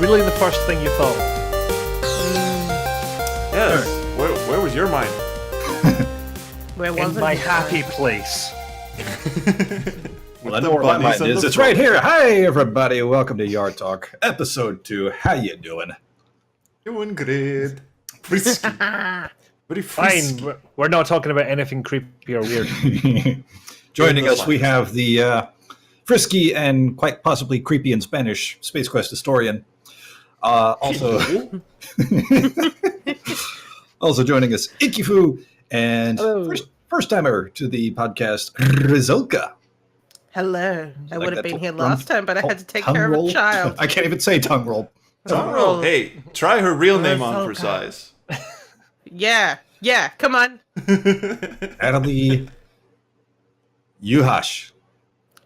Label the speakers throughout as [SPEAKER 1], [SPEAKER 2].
[SPEAKER 1] really the first thing you thought?
[SPEAKER 2] Yes. Where was your mind?
[SPEAKER 3] Where
[SPEAKER 1] In
[SPEAKER 3] wasn't
[SPEAKER 1] my
[SPEAKER 3] he?
[SPEAKER 1] happy place.
[SPEAKER 4] Well, I know where my mind is. It's right here. Hi, everybody. Welcome to YAR Talk, episode 2. How you doing?
[SPEAKER 2] Doing great. Frisky. Very frisky.
[SPEAKER 1] Fine, we're not talking about anything creepy or weird.
[SPEAKER 4] Joining us, we have the frisky and quite possibly creepy in Spanish Space Quest historian. Also joining us, IkiFoo, and first timer to the podcast, Resulka.
[SPEAKER 3] Hello. I would have
[SPEAKER 4] that
[SPEAKER 3] been here
[SPEAKER 4] drum-
[SPEAKER 3] last time, but I had to take
[SPEAKER 4] tongue
[SPEAKER 3] care of
[SPEAKER 4] roll?
[SPEAKER 3] a child.
[SPEAKER 4] I can't even say tongue roll.
[SPEAKER 2] Tongue roll. Hey, try her real name on for
[SPEAKER 3] Resulka.
[SPEAKER 2] size.
[SPEAKER 3] Yeah, come on.
[SPEAKER 4] Natalie Yuhash.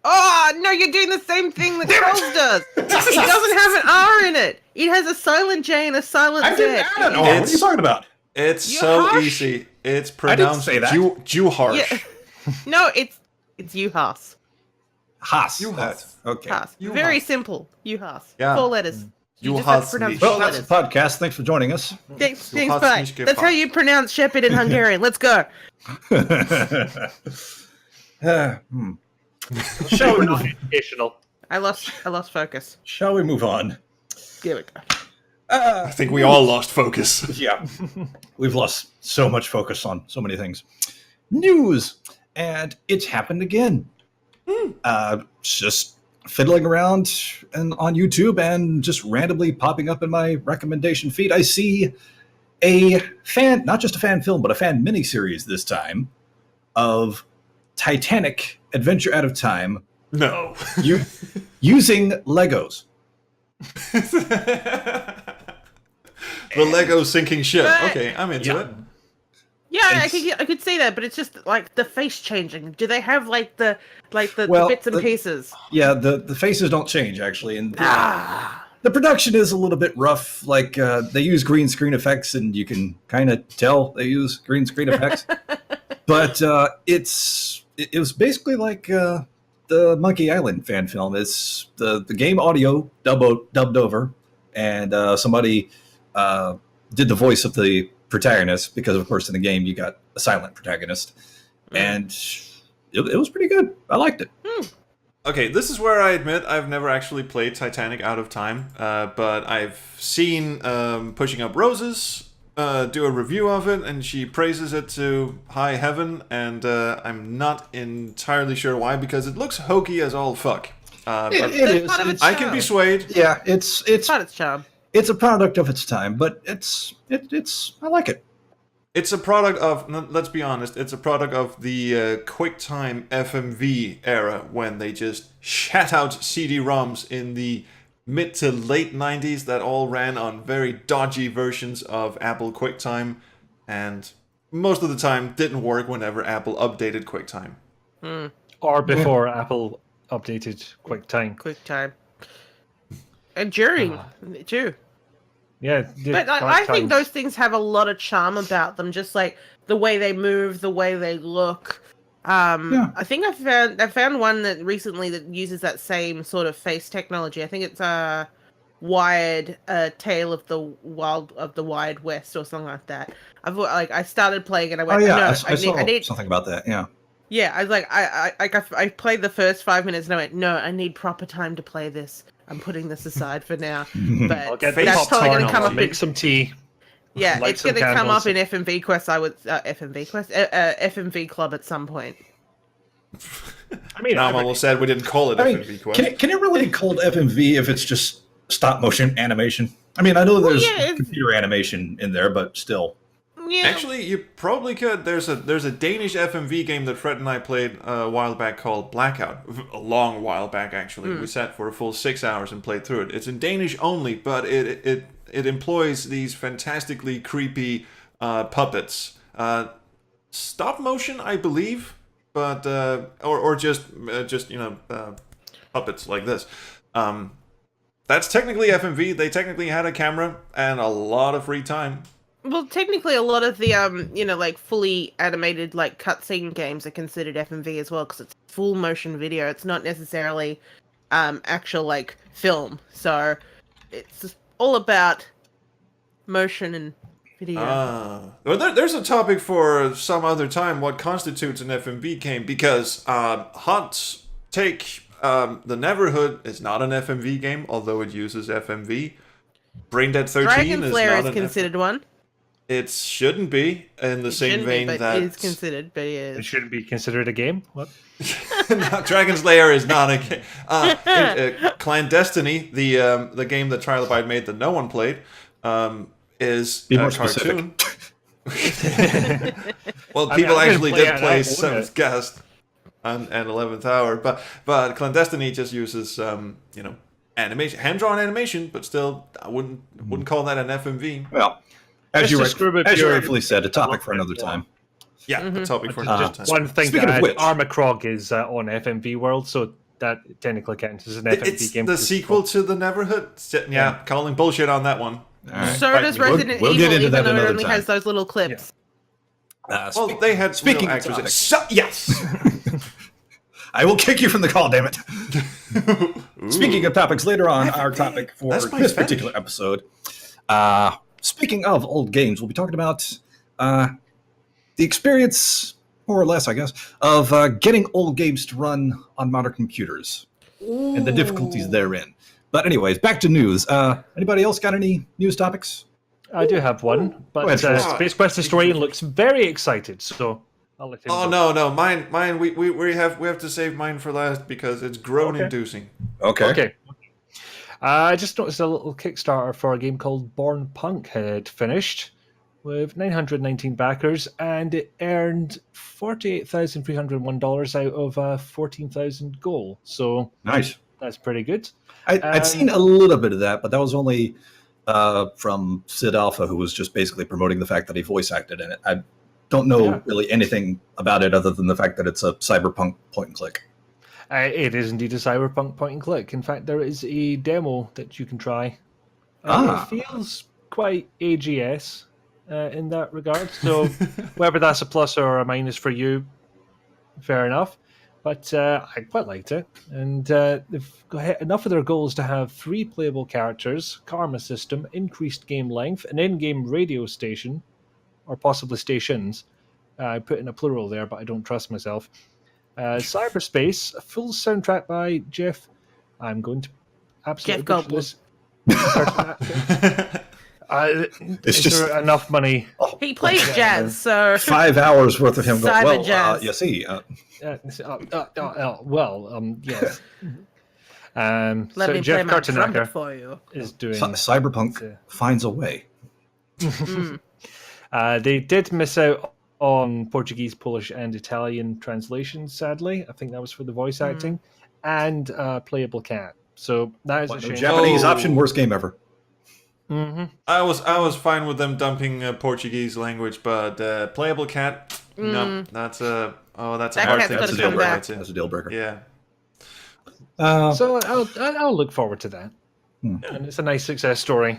[SPEAKER 3] Oh, no, you're doing the same thing that Troels does. It doesn't have an R in it. It has a silent J and a silent
[SPEAKER 4] I
[SPEAKER 3] Z.
[SPEAKER 4] didn't add an R. What are you talking about?
[SPEAKER 2] It's
[SPEAKER 3] You
[SPEAKER 2] so
[SPEAKER 3] harsh?
[SPEAKER 2] easy. It's
[SPEAKER 4] I didn't
[SPEAKER 2] pronounced
[SPEAKER 4] say that.
[SPEAKER 2] Juharsh.
[SPEAKER 3] Yeah. No, it's Juhas.
[SPEAKER 4] Haas.
[SPEAKER 2] Yuhas.
[SPEAKER 4] Okay.
[SPEAKER 3] Haas.
[SPEAKER 2] Juhas.
[SPEAKER 3] Very simple. Juhas.
[SPEAKER 2] Yeah.
[SPEAKER 3] 4 letters. You just have to
[SPEAKER 2] Juhas
[SPEAKER 3] pronounce
[SPEAKER 2] nicht.
[SPEAKER 3] 4
[SPEAKER 4] Well, that's
[SPEAKER 3] letters.
[SPEAKER 4] the podcast. Thanks for joining us.
[SPEAKER 3] Thanks,
[SPEAKER 2] Juhas
[SPEAKER 3] bye.
[SPEAKER 2] nicht
[SPEAKER 3] That's how
[SPEAKER 2] gefasst.
[SPEAKER 3] you pronounce shepherd in Hungarian. Let's go.
[SPEAKER 4] Shall we move?
[SPEAKER 1] Educational.
[SPEAKER 3] I lost focus.
[SPEAKER 4] Shall we move on?
[SPEAKER 3] Here we go.
[SPEAKER 2] I think we all lost focus.
[SPEAKER 4] Yeah, we've lost so much focus on so many things. News, and it's happened again. Just fiddling around and on YouTube and just randomly popping up in my recommendation feed. I see a fan, not just a fan film, but a fan miniseries this time of Titanic: Adventure Out of Time
[SPEAKER 2] No.
[SPEAKER 4] using Legos.
[SPEAKER 2] The Lego sinking ship.
[SPEAKER 3] But-
[SPEAKER 2] Okay, I'm into it.
[SPEAKER 3] Yeah, I
[SPEAKER 4] It's-
[SPEAKER 3] could see that, but it's just like the face changing. Do they have like the
[SPEAKER 4] Well,
[SPEAKER 3] bits and
[SPEAKER 4] the-
[SPEAKER 3] pieces?
[SPEAKER 4] Yeah, the faces don't change actually, and the production is a little bit rough. Like they use green screen effects, and you can kind of tell they use green screen effects. But it was basically like the Monkey Island fan film. It's the game audio dubbed over, and somebody did the voice of the protagonist because, of course, in the game you got a silent protagonist, and it was pretty good. I liked it.
[SPEAKER 2] Okay, this is where I admit I've never actually played Titanic Out of Time, but I've seen Pushing Up Roses do a review of it, and she praises it to high heaven, and I'm not entirely sure why, because it looks hokey as all fuck. But
[SPEAKER 4] It is.
[SPEAKER 3] part of its
[SPEAKER 2] I can be swayed.
[SPEAKER 4] Yeah, it's
[SPEAKER 3] Part its charm.
[SPEAKER 4] it's a product of its time, but it's I like it.
[SPEAKER 2] It's a product of, let's be honest, it's a product of the QuickTime FMV era, when they just shat out CD-ROMs in the mid to late 90s that all ran on very dodgy versions of Apple QuickTime, and most of the time didn't work whenever Apple updated QuickTime.
[SPEAKER 1] Or before Apple updated QuickTime.
[SPEAKER 3] Quick time. And during too.
[SPEAKER 1] Yeah.
[SPEAKER 3] But I think those things have a lot of charm about them, just like the way they move, the way they look.
[SPEAKER 4] Yeah.
[SPEAKER 3] I think I found one that recently that uses that same sort of face technology. I think it's Wired Tale of the Wild West or something like that. I started playing and I
[SPEAKER 4] Oh
[SPEAKER 3] went,
[SPEAKER 4] yeah,
[SPEAKER 3] no,
[SPEAKER 4] I saw
[SPEAKER 3] I need
[SPEAKER 4] something about that. Yeah.
[SPEAKER 3] Yeah, I was like, I played the first 5 minutes and I went, no, I need proper time to play this. I'm putting this aside for now.
[SPEAKER 1] I'll
[SPEAKER 3] But
[SPEAKER 1] get the
[SPEAKER 3] that's probably going to
[SPEAKER 1] popcorn,
[SPEAKER 3] come
[SPEAKER 1] I'll
[SPEAKER 3] up
[SPEAKER 1] make
[SPEAKER 3] in,
[SPEAKER 1] some tea.
[SPEAKER 3] yeah,
[SPEAKER 1] light
[SPEAKER 3] it's
[SPEAKER 1] some
[SPEAKER 3] going to come
[SPEAKER 1] candles.
[SPEAKER 3] up in FMV Quest. FMV Club at some point.
[SPEAKER 1] I mean,
[SPEAKER 2] I'm almost sad we didn't call it
[SPEAKER 4] I mean,
[SPEAKER 2] FMV Quest.
[SPEAKER 4] can it really be called FMV if it's just stop motion animation? I mean, I know there's
[SPEAKER 3] yeah, it's-
[SPEAKER 4] computer animation in there, but still.
[SPEAKER 3] Yeah,
[SPEAKER 2] Actually, you probably could. There's a Danish FMV game that Fred and I played a while back called Blackout. A long while back, actually. We sat for a full 6 hours and played through it. It's in Danish only, but it employs these fantastically creepy puppets. Stop motion, I believe, but or just puppets like this. That's technically FMV. They technically had a camera and a lot of free time.
[SPEAKER 3] Well, technically, a lot of the like fully animated like cutscene games are considered FMV as well because it's full motion video. It's not necessarily actual like film. So it's just, all about motion and video.
[SPEAKER 2] Well, there's a topic for some other time. What constitutes an FMV game? Because hot take, the Neverhood is not an FMV game, although it uses FMV. Brain Dead 13
[SPEAKER 3] Dragon
[SPEAKER 2] is
[SPEAKER 3] Flare
[SPEAKER 2] not
[SPEAKER 3] is considered one.
[SPEAKER 2] It shouldn't be in the same vein
[SPEAKER 3] but
[SPEAKER 2] that
[SPEAKER 3] it is considered. But it
[SPEAKER 1] It
[SPEAKER 3] is.
[SPEAKER 1] shouldn't be considered a game. What?
[SPEAKER 2] Dragon's Lair is not a game. Clandestiny, the game that Trilobite made that no one played, is
[SPEAKER 4] Be
[SPEAKER 2] a
[SPEAKER 4] more
[SPEAKER 2] cartoon. Well,
[SPEAKER 1] I mean,
[SPEAKER 2] people
[SPEAKER 1] I'm gonna
[SPEAKER 2] actually
[SPEAKER 1] play
[SPEAKER 2] did
[SPEAKER 1] it,
[SPEAKER 2] play
[SPEAKER 1] I won't
[SPEAKER 2] Seventh Guest and 11th Hour, but Clandestiny just uses animation, hand-drawn animation, but still, I wouldn't call that an FMV.
[SPEAKER 4] Well, as
[SPEAKER 1] Just
[SPEAKER 4] you
[SPEAKER 1] describe it
[SPEAKER 4] as you
[SPEAKER 1] pure-
[SPEAKER 4] rightfully said, a topic for another time.
[SPEAKER 2] Yeah, the topic for another time.
[SPEAKER 1] Just one thing
[SPEAKER 4] Speaking
[SPEAKER 1] to
[SPEAKER 4] of
[SPEAKER 1] add,
[SPEAKER 4] which-
[SPEAKER 1] Armacrog is on FMV World, so that technically counts as an FMV
[SPEAKER 2] It's
[SPEAKER 1] game.
[SPEAKER 2] the sequel to the Neverhood. Yeah, calling bullshit on that one.
[SPEAKER 4] All right.
[SPEAKER 3] So
[SPEAKER 2] Fight
[SPEAKER 3] does
[SPEAKER 2] me.
[SPEAKER 3] Resident
[SPEAKER 4] We'll
[SPEAKER 3] Evil,
[SPEAKER 4] get into
[SPEAKER 3] even
[SPEAKER 4] that
[SPEAKER 3] though it
[SPEAKER 4] another
[SPEAKER 3] only
[SPEAKER 4] time.
[SPEAKER 3] has those little clips.
[SPEAKER 2] Well, they had
[SPEAKER 4] Speaking of
[SPEAKER 2] actors.
[SPEAKER 4] topics.
[SPEAKER 2] Yes.
[SPEAKER 4] I will kick you from the call, damn it. Speaking of topics, later on, our topic for
[SPEAKER 2] That's my
[SPEAKER 4] this
[SPEAKER 2] Spanish.
[SPEAKER 4] particular episode. Speaking of old games, we'll be talking about the experience, more or less, I guess, of getting old games to run on modern computers and the difficulties therein. But anyways, back to news. Anybody else got any news topics?
[SPEAKER 1] I do have one, but
[SPEAKER 4] ahead, Troels.
[SPEAKER 1] Space Quest Historian looks very excited, so I'll let him
[SPEAKER 2] Oh
[SPEAKER 1] go.
[SPEAKER 2] no, mine. We have to save mine for last because it's groan-inducing.
[SPEAKER 4] Okay.
[SPEAKER 1] I just noticed a little Kickstarter for a game called Born Punk had finished with 919 backers, and it earned $48,301 out of a 14,000 goal. So
[SPEAKER 4] Nice.
[SPEAKER 1] that's pretty good.
[SPEAKER 4] I'd seen a little bit of that, but that was only from Sid Alpha, who was just basically promoting the fact that he voice acted in it. I don't know really anything about it other than the fact that it's a cyberpunk point and click.
[SPEAKER 1] It is indeed a cyberpunk point and click. In fact, there is a demo that you can try. It feels quite AGS in that regard. So whether that's a plus or a minus for you, fair enough. But I quite liked it. And they've got enough of their goals to have 3 playable characters, karma system, increased game length, an in-game radio station, or possibly stations. I put in a plural there, but I don't trust myself. Cyberspace, a full soundtrack by Jeff. I'm going to absolutely
[SPEAKER 3] Jeff
[SPEAKER 1] butcher this.
[SPEAKER 4] It's
[SPEAKER 1] Is there enough money?
[SPEAKER 3] He plays jazz, so
[SPEAKER 4] 5 hours worth of him going,
[SPEAKER 3] Cyber
[SPEAKER 4] well,
[SPEAKER 3] jazz.
[SPEAKER 4] you see,
[SPEAKER 1] Yes.
[SPEAKER 3] let
[SPEAKER 1] So
[SPEAKER 3] me play
[SPEAKER 1] Jeff
[SPEAKER 3] my trumpet
[SPEAKER 1] Kartenacker
[SPEAKER 3] for you.
[SPEAKER 1] is doing.
[SPEAKER 4] Cyberpunk finds a way.
[SPEAKER 1] They did miss out on Portuguese, Polish, and Italian translations. Sadly, I think that was for the voice acting and playable cat. So that is a shame.
[SPEAKER 4] Japanese
[SPEAKER 2] Oh.
[SPEAKER 4] option, worst game ever.
[SPEAKER 2] I was fine with them dumping Portuguese language, but playable cat. No, that's a
[SPEAKER 3] That
[SPEAKER 2] hard
[SPEAKER 3] cat's
[SPEAKER 2] thing
[SPEAKER 3] gotta
[SPEAKER 2] to
[SPEAKER 3] come
[SPEAKER 2] do.
[SPEAKER 3] back.
[SPEAKER 4] That's a deal breaker.
[SPEAKER 2] Yeah.
[SPEAKER 1] So I'll look forward to that. And it's a nice success story.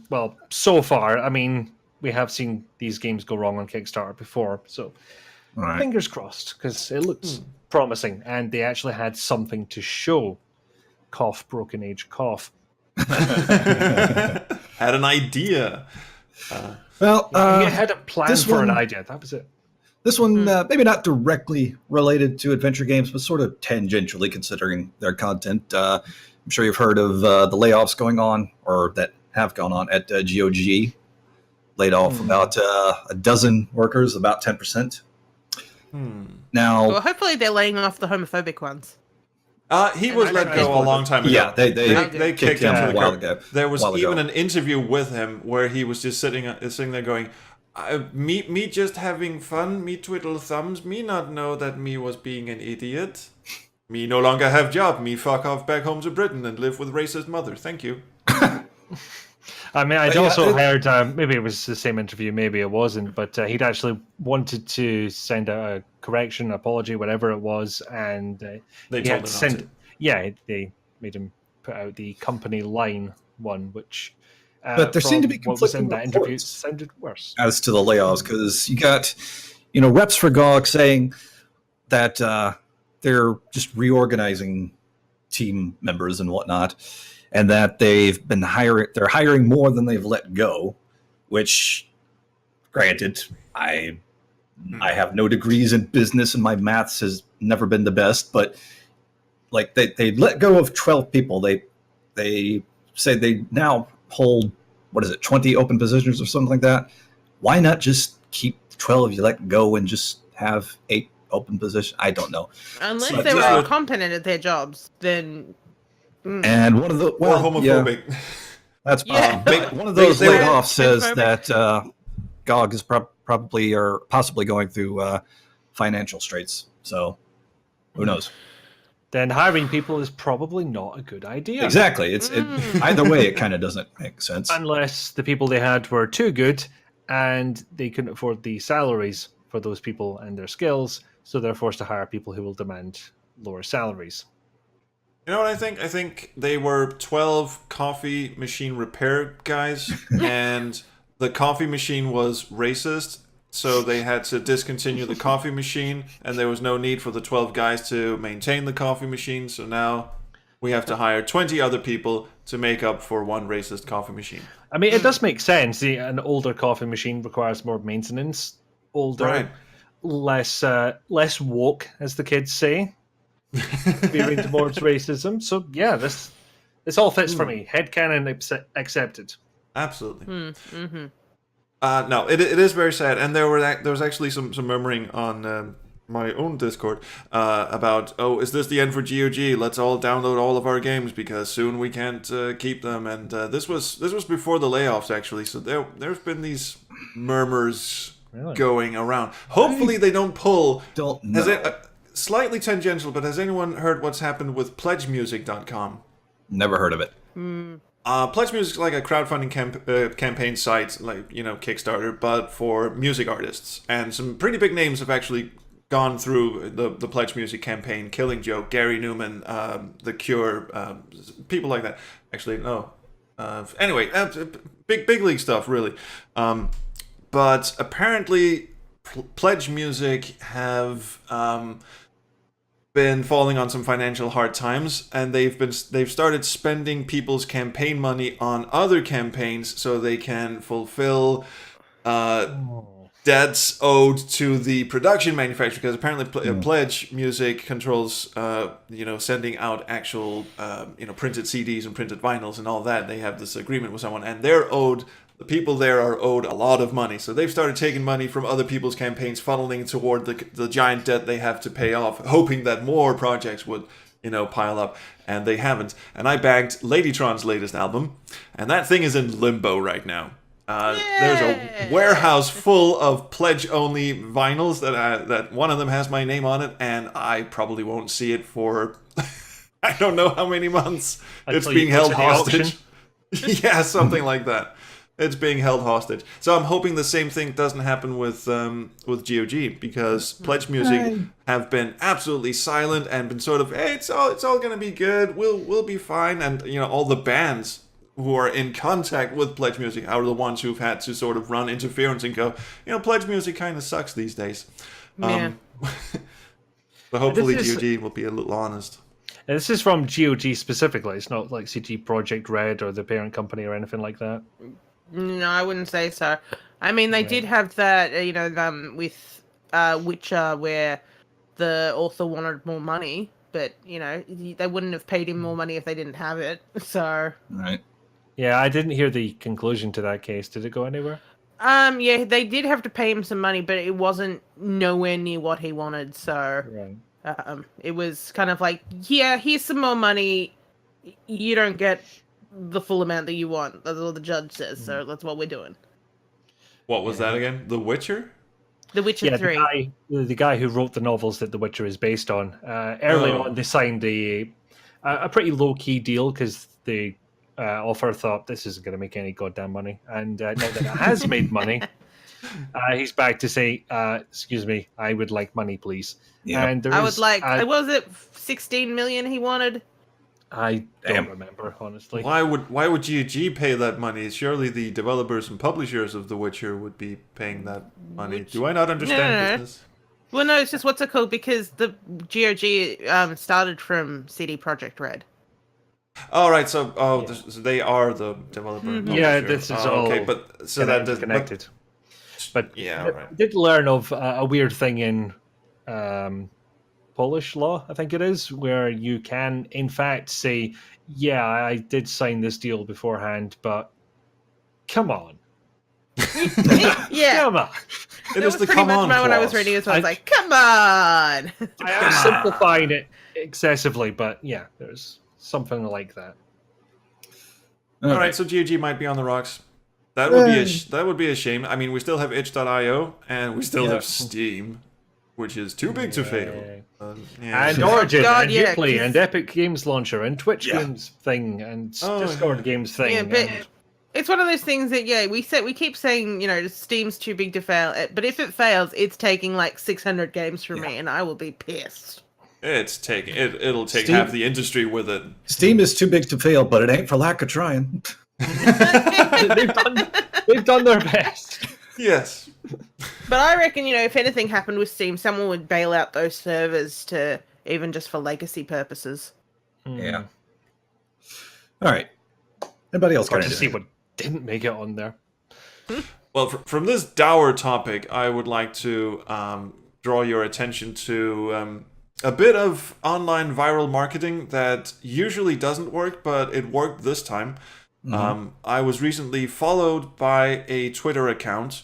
[SPEAKER 1] Well, so far, I mean, we have seen these games go wrong on Kickstarter before, so
[SPEAKER 4] All right.
[SPEAKER 1] fingers crossed, because it looks promising, and they actually had something to show. Cough, broken age, cough.
[SPEAKER 2] Had an idea.
[SPEAKER 4] Well,
[SPEAKER 1] You had a plan
[SPEAKER 4] this
[SPEAKER 1] for an
[SPEAKER 4] one-
[SPEAKER 1] idea. That was it.
[SPEAKER 4] this one, maybe not directly related to adventure games, but sort of tangentially considering their content. I'm sure you've heard of the layoffs going on, or that have gone on at GOG. Laid off about a dozen workers, about 10%. Now,
[SPEAKER 3] Well, hopefully they're laying off the homophobic ones.
[SPEAKER 2] He was let go a long time ago.
[SPEAKER 4] yeah, they
[SPEAKER 2] kicked him to the
[SPEAKER 4] while
[SPEAKER 2] curb.
[SPEAKER 4] ago.
[SPEAKER 2] There was
[SPEAKER 4] while ago.
[SPEAKER 2] even an interview with him where he was just sitting there going, me just having fun, me twiddle thumbs, me not know that me was being an idiot. Me no longer have job, me fuck off back home to Britain and live with racist mother. Thank you.
[SPEAKER 1] I mean, I'd
[SPEAKER 4] Yeah,
[SPEAKER 1] also heard, maybe it was the same interview, maybe it wasn't, but he'd actually wanted to send out a correction, apology, whatever it was, and
[SPEAKER 2] They
[SPEAKER 1] he
[SPEAKER 2] told
[SPEAKER 1] had
[SPEAKER 2] him
[SPEAKER 1] to
[SPEAKER 2] not
[SPEAKER 1] send.
[SPEAKER 2] to.
[SPEAKER 1] Yeah, they made him put out the company line one, which.
[SPEAKER 4] But there seemed to be
[SPEAKER 1] from what was in
[SPEAKER 4] conflicting
[SPEAKER 1] that interview
[SPEAKER 4] reports.
[SPEAKER 1] sounded worse.
[SPEAKER 4] as to the layoffs, because you got, reps for GOG saying that they're just reorganizing team members and whatnot, and that they've been they're hiring more than they've let go, which, granted, I have no degrees in business and my maths has never been the best, but like they let go of 12 people. They say they now hold, 20 open positions or something like that. Why not just keep 12 you let go and just have 8 open positions? I don't know.
[SPEAKER 3] Unless they were incompetent at their jobs, then...
[SPEAKER 4] And one of the...
[SPEAKER 2] Or homophobic.
[SPEAKER 4] Yeah, that's one of those laid off says that GOG is probably or possibly going through financial straits. So who knows?
[SPEAKER 1] Then hiring people is probably not a good idea.
[SPEAKER 4] Exactly. Either way, it kind of doesn't make sense.
[SPEAKER 1] Unless the people they had were too good and they couldn't afford the salaries for those people and their skills, so they're forced to hire people who will demand lower salaries.
[SPEAKER 2] You know what I think? I think they were 12 coffee machine repair guys, and the coffee machine was racist, so they had to discontinue the coffee machine, and there was no need for the 12 guys to maintain the coffee machine, so now we have to hire 20 other people to make up for one racist coffee machine.
[SPEAKER 1] I mean, it does make sense. An older coffee machine requires more maintenance. Older,
[SPEAKER 2] right.
[SPEAKER 1] less woke, as the kids say, veering towards racism. So yeah, this all fits for me. Headcanon accepted.
[SPEAKER 2] Absolutely.
[SPEAKER 3] Mm-hmm.
[SPEAKER 2] No, it is very sad, and there was actually some murmuring on my own Discord about, oh, is this the end for GOG? Let's all download all of our games because soon we can't keep them. And this was before the layoffs, actually. So there's been these murmurs going around. Hopefully they don't pull.
[SPEAKER 4] Don't know.
[SPEAKER 2] Slightly tangential, but has anyone heard what's happened with PledgeMusic.com?
[SPEAKER 4] Never heard of it.
[SPEAKER 2] Pledge Music is like a crowdfunding campaign site, like, Kickstarter, but for music artists. And some pretty big names have actually gone through the Pledge Music campaign. Killing Joke, Gary Newman, The Cure, people like that. Actually, no. Anyway, big league stuff, really. But apparently, Pledge Music have been falling on some financial hard times, and they've started spending people's campaign money on other campaigns so they can fulfill debts owed to the production manufacturer, because apparently Pledge Music controls sending out actual printed CDs and printed vinyls and all that. They have this agreement with someone, and the people there are owed a lot of money. So they've started taking money from other people's campaigns, funneling toward the giant debt they have to pay off, hoping that more projects would, pile up. And they haven't. And I bagged Ladytron's latest album, and that thing is in limbo right now. There's a warehouse full of pledge-only vinyls that one of them has my name on it, and I probably won't see it for I don't know how many months. It's being held hostage. Yeah, something like that. It's being held hostage. So I'm hoping the same thing doesn't happen with GOG, because Pledge Music have been absolutely silent and been sort of, hey, it's all gonna be good. We'll be fine. And all the bands who are in contact with Pledge Music are the ones who've had to sort of run interference and go, Pledge Music kind of sucks these days.
[SPEAKER 3] Yeah.
[SPEAKER 2] But hopefully GOG will be a little honest.
[SPEAKER 1] This is from GOG specifically. It's not like CD Projekt Red or the parent company or anything like that.
[SPEAKER 3] No, I wouldn't say so. I mean, they did have that, with Witcher, where the author wanted more money, but, they wouldn't have paid him more money if they didn't have it, so...
[SPEAKER 4] Right.
[SPEAKER 1] Yeah, I didn't hear the conclusion to that case. Did it go anywhere?
[SPEAKER 3] Yeah, they did have to pay him some money, but it wasn't nowhere near what he wanted, so...
[SPEAKER 1] Right.
[SPEAKER 3] It was kind of like, yeah, here's some more money, you don't get the full amount that you want. That's what the judge says, so that's what we're doing.
[SPEAKER 2] What was that again? The Witcher?
[SPEAKER 3] The Witcher 3.
[SPEAKER 1] The guy who wrote the novels that The Witcher is based on. Early on, they signed a pretty low-key deal because the author thought this isn't going to make any goddamn money. And now that it has made money, he's back to say, excuse me, I would like money, please.
[SPEAKER 4] Yeah.
[SPEAKER 1] And
[SPEAKER 3] I would like, was it 16 million he wanted?
[SPEAKER 1] I don't remember, honestly.
[SPEAKER 2] Why would GOG pay that money? Surely the developers and publishers of The Witcher would be paying that money. Do I not understand business?
[SPEAKER 3] Well, no, it's just what's it called? Because the GOG started from CD Projekt Red.
[SPEAKER 2] Oh, right. So, so they are the developer.
[SPEAKER 3] Mhm.
[SPEAKER 1] Yeah, this is all
[SPEAKER 2] okay. But so that does
[SPEAKER 1] connected. But
[SPEAKER 2] yeah,
[SPEAKER 1] I
[SPEAKER 2] right.
[SPEAKER 1] did learn of a weird thing in Polish law, I think it is, where you can, in fact, say, yeah, I did sign this deal beforehand, but come on.
[SPEAKER 3] Yeah.
[SPEAKER 1] Come on.
[SPEAKER 2] It
[SPEAKER 3] That
[SPEAKER 2] is
[SPEAKER 3] was
[SPEAKER 2] the
[SPEAKER 3] pretty
[SPEAKER 2] come
[SPEAKER 3] much
[SPEAKER 2] on
[SPEAKER 3] when I was
[SPEAKER 2] clause.
[SPEAKER 3] reading this. I was like, come on.
[SPEAKER 1] I am simplifying it excessively, but yeah, there's something like that.
[SPEAKER 2] All right, so GOG might be on the rocks. That would be that would be a shame. I mean, we still have itch.io and we still have Steam, which is too big to fail.
[SPEAKER 1] And Origin,
[SPEAKER 3] God,
[SPEAKER 1] and
[SPEAKER 3] yeah,
[SPEAKER 1] Uplay,
[SPEAKER 3] 'cause-
[SPEAKER 1] and Epic Games Launcher, and Twitch
[SPEAKER 4] Yeah.
[SPEAKER 1] Games thing, and
[SPEAKER 2] Oh,
[SPEAKER 1] Discord
[SPEAKER 2] yeah.
[SPEAKER 1] Games thing.
[SPEAKER 3] Yeah, but
[SPEAKER 1] and-
[SPEAKER 3] it's one of those things that we keep saying, Steam's too big to fail. But if it fails, it's taking like 600 games from me, and I will be pissed.
[SPEAKER 2] It's taking it'll take
[SPEAKER 4] Steam-
[SPEAKER 2] half the industry with it.
[SPEAKER 4] Steam is too big to fail, but it ain't for lack of trying.
[SPEAKER 1] they've done their best.
[SPEAKER 2] Yes.
[SPEAKER 3] But I reckon, if anything happened with Steam, someone would bail out those servers to even just for legacy purposes.
[SPEAKER 4] Yeah. All right. Anybody else got
[SPEAKER 1] To see
[SPEAKER 4] anything?
[SPEAKER 1] what didn't make it on there.
[SPEAKER 2] Well, from this dour topic, I would like to draw your attention to a bit of online viral marketing that usually doesn't work, but it worked this time. I was recently followed by a Twitter account,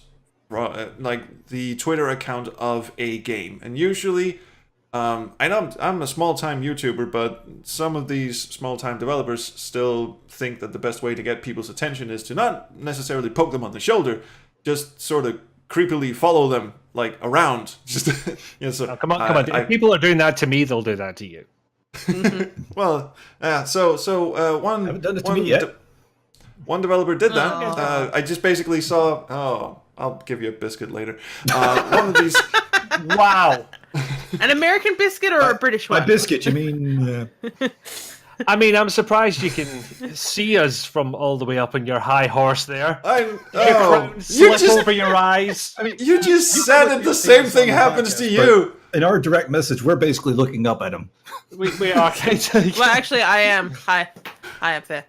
[SPEAKER 2] like the Twitter account of a game. And usually, I know I'm a small-time YouTuber, but some of these small-time developers still think that the best way to get people's attention is to not necessarily poke them on the shoulder, just sort of creepily follow them, like, around. Just so,
[SPEAKER 1] Oh, come on. If people are doing that to me, they'll do that to you.
[SPEAKER 2] Well, one
[SPEAKER 4] Haven't done it to me yet.
[SPEAKER 2] One developer did that.
[SPEAKER 3] Aw.
[SPEAKER 2] I just basically saw. Oh, I'll give you a biscuit later. One of these.
[SPEAKER 1] Wow.
[SPEAKER 3] An American biscuit or a British
[SPEAKER 4] By
[SPEAKER 3] one?
[SPEAKER 4] biscuit, you mean...
[SPEAKER 1] I mean, I'm surprised you can see us from all the way up on your high horse there. Your crown slip over your eyes.
[SPEAKER 4] I mean,
[SPEAKER 2] You just said it. The same thing happens to you.
[SPEAKER 4] in our direct message, we're basically looking up at him.
[SPEAKER 1] We are kind of...
[SPEAKER 3] Well, actually, I am. Hi up there.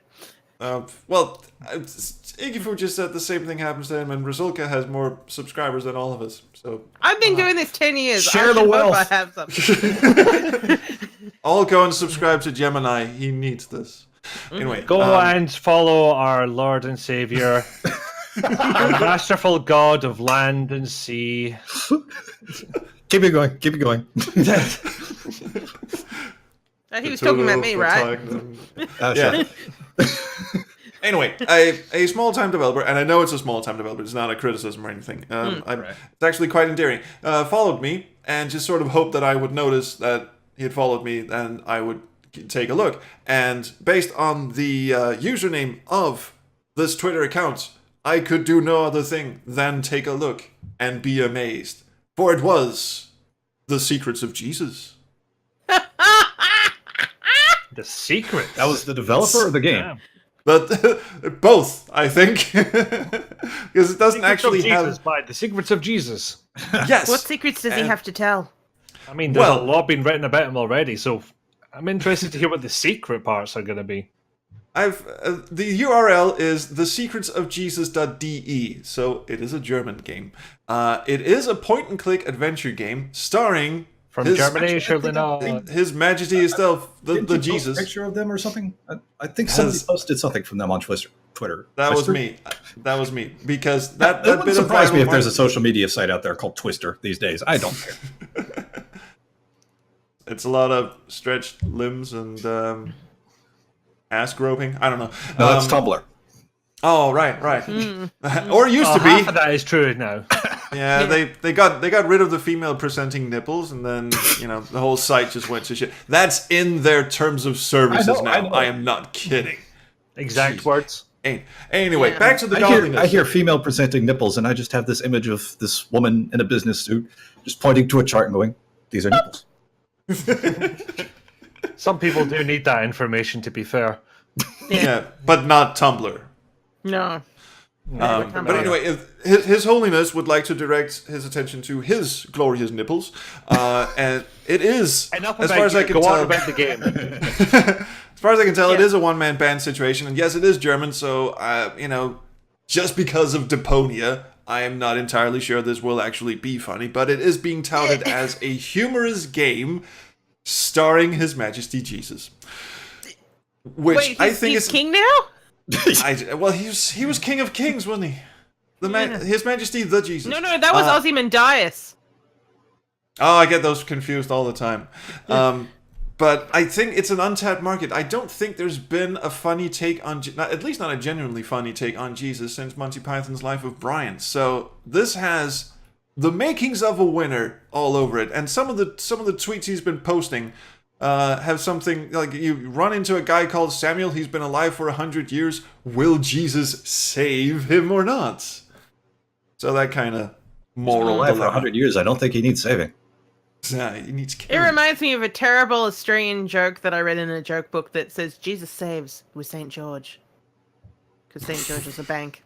[SPEAKER 2] IkiFoo just said the same thing happens to him, and Resulka has more subscribers than all of us. So
[SPEAKER 3] I've been doing this 10 years.
[SPEAKER 4] Share
[SPEAKER 3] I
[SPEAKER 4] the
[SPEAKER 3] should hope
[SPEAKER 4] wealth.
[SPEAKER 3] I have something.
[SPEAKER 2] all go and subscribe to Gemini. He needs this. Anyway,
[SPEAKER 1] Go and follow our Lord and Savior, our masterful God of land and sea.
[SPEAKER 4] Keep it going. Keep it going.
[SPEAKER 3] He was talking about me, right?
[SPEAKER 2] Yeah. Anyway, a small-time developer, and I know it's a small-time developer, it's not a criticism or anything. It's actually quite endearing. Followed me and just sort of hoped that I would notice that he had followed me and I would take a look. And based on the username of this Twitter account, I could do no other thing than take a look and be amazed. For it was The Secrets of Jesus.
[SPEAKER 1] The secret.
[SPEAKER 4] That was the developer of the game.
[SPEAKER 1] Yeah.
[SPEAKER 2] But both, I think, because it doesn't actually have.
[SPEAKER 1] By The Secrets of Jesus.
[SPEAKER 2] Yes.
[SPEAKER 3] What secrets does he
[SPEAKER 2] And-
[SPEAKER 3] have to tell?
[SPEAKER 1] I mean, there's
[SPEAKER 2] Well-
[SPEAKER 1] a lot been written about him already, so I'm interested to hear what the secret parts are going to be.
[SPEAKER 2] The URL is thesecretsofjesus.de, so it is a German game. It is a point-and-click adventure game starring
[SPEAKER 1] From
[SPEAKER 2] his,
[SPEAKER 1] Germany, surely not.
[SPEAKER 2] His Majesty himself, the
[SPEAKER 4] Didn't you post
[SPEAKER 2] Jesus.
[SPEAKER 4] a picture of them or something? I think somebody
[SPEAKER 2] Has-
[SPEAKER 4] posted something from them on Twitter.
[SPEAKER 2] That was
[SPEAKER 4] Twister?
[SPEAKER 2] me. That was me because that
[SPEAKER 4] It wouldn't
[SPEAKER 2] bit of
[SPEAKER 4] surprise me
[SPEAKER 2] viral
[SPEAKER 4] if there's a
[SPEAKER 2] marketing-
[SPEAKER 4] social media site out there called Twister these days. I don't care.
[SPEAKER 2] It's a lot of stretched limbs and ass groping. I don't know.
[SPEAKER 4] No, that's Tumblr.
[SPEAKER 2] Oh, right. Or used to
[SPEAKER 1] Half
[SPEAKER 2] be.
[SPEAKER 1] of that is true now.
[SPEAKER 2] Yeah, they got rid of the female presenting nipples, and then the whole site just went to shit. That's in their terms of services
[SPEAKER 4] I
[SPEAKER 2] now.
[SPEAKER 4] know.
[SPEAKER 2] I am not kidding.
[SPEAKER 1] Exact
[SPEAKER 2] Jeez.
[SPEAKER 1] words.
[SPEAKER 2] Anyway,
[SPEAKER 3] Yeah.
[SPEAKER 2] back to the
[SPEAKER 4] I
[SPEAKER 2] godliness.
[SPEAKER 4] hear female presenting nipples, and I just have this image of this woman in a business suit just pointing to a chart and going, "These are nipples."
[SPEAKER 1] Some people do need that information, to be fair.
[SPEAKER 2] Yeah, but not Tumblr.
[SPEAKER 3] No.
[SPEAKER 2] But anyway, if His Holiness would like to direct his attention to his glorious nipples, and it is,
[SPEAKER 1] Enough
[SPEAKER 2] as
[SPEAKER 1] about
[SPEAKER 2] far as I
[SPEAKER 1] you.
[SPEAKER 2] can
[SPEAKER 1] Go
[SPEAKER 2] tell,
[SPEAKER 1] on about the game.
[SPEAKER 2] as far as I can tell, it
[SPEAKER 3] Yeah.
[SPEAKER 2] is a one-man band situation, and yes, it is German. So, just because of Deponia, I am not entirely sure this will actually be funny, but it is being touted as a humorous game starring His Majesty Jesus. Which
[SPEAKER 3] Wait,
[SPEAKER 2] I think
[SPEAKER 3] he's
[SPEAKER 2] is
[SPEAKER 3] king now?
[SPEAKER 2] he was King of Kings, wasn't he? His Majesty the Jesus.
[SPEAKER 3] No, that was Ozymandias.
[SPEAKER 2] Oh, I get those confused all the time. But I think it's an untapped market. I don't think there's been a funny take on, at least not a genuinely funny take on Jesus since Monty Python's Life of Brian. So this has the makings of a winner all over it. And some of the tweets he's been posting have something like, you run into a guy called Samuel. He's been alive for 100 years. Will Jesus save him or not? So that kind of moral
[SPEAKER 4] alive for
[SPEAKER 2] dilemma.
[SPEAKER 4] 100 years. I don't think he needs saving.
[SPEAKER 2] He needs
[SPEAKER 3] It
[SPEAKER 2] killing.
[SPEAKER 3] reminds me of a terrible Australian joke that I read in a joke book that says Jesus saves with St. George. Because St. George was a bank.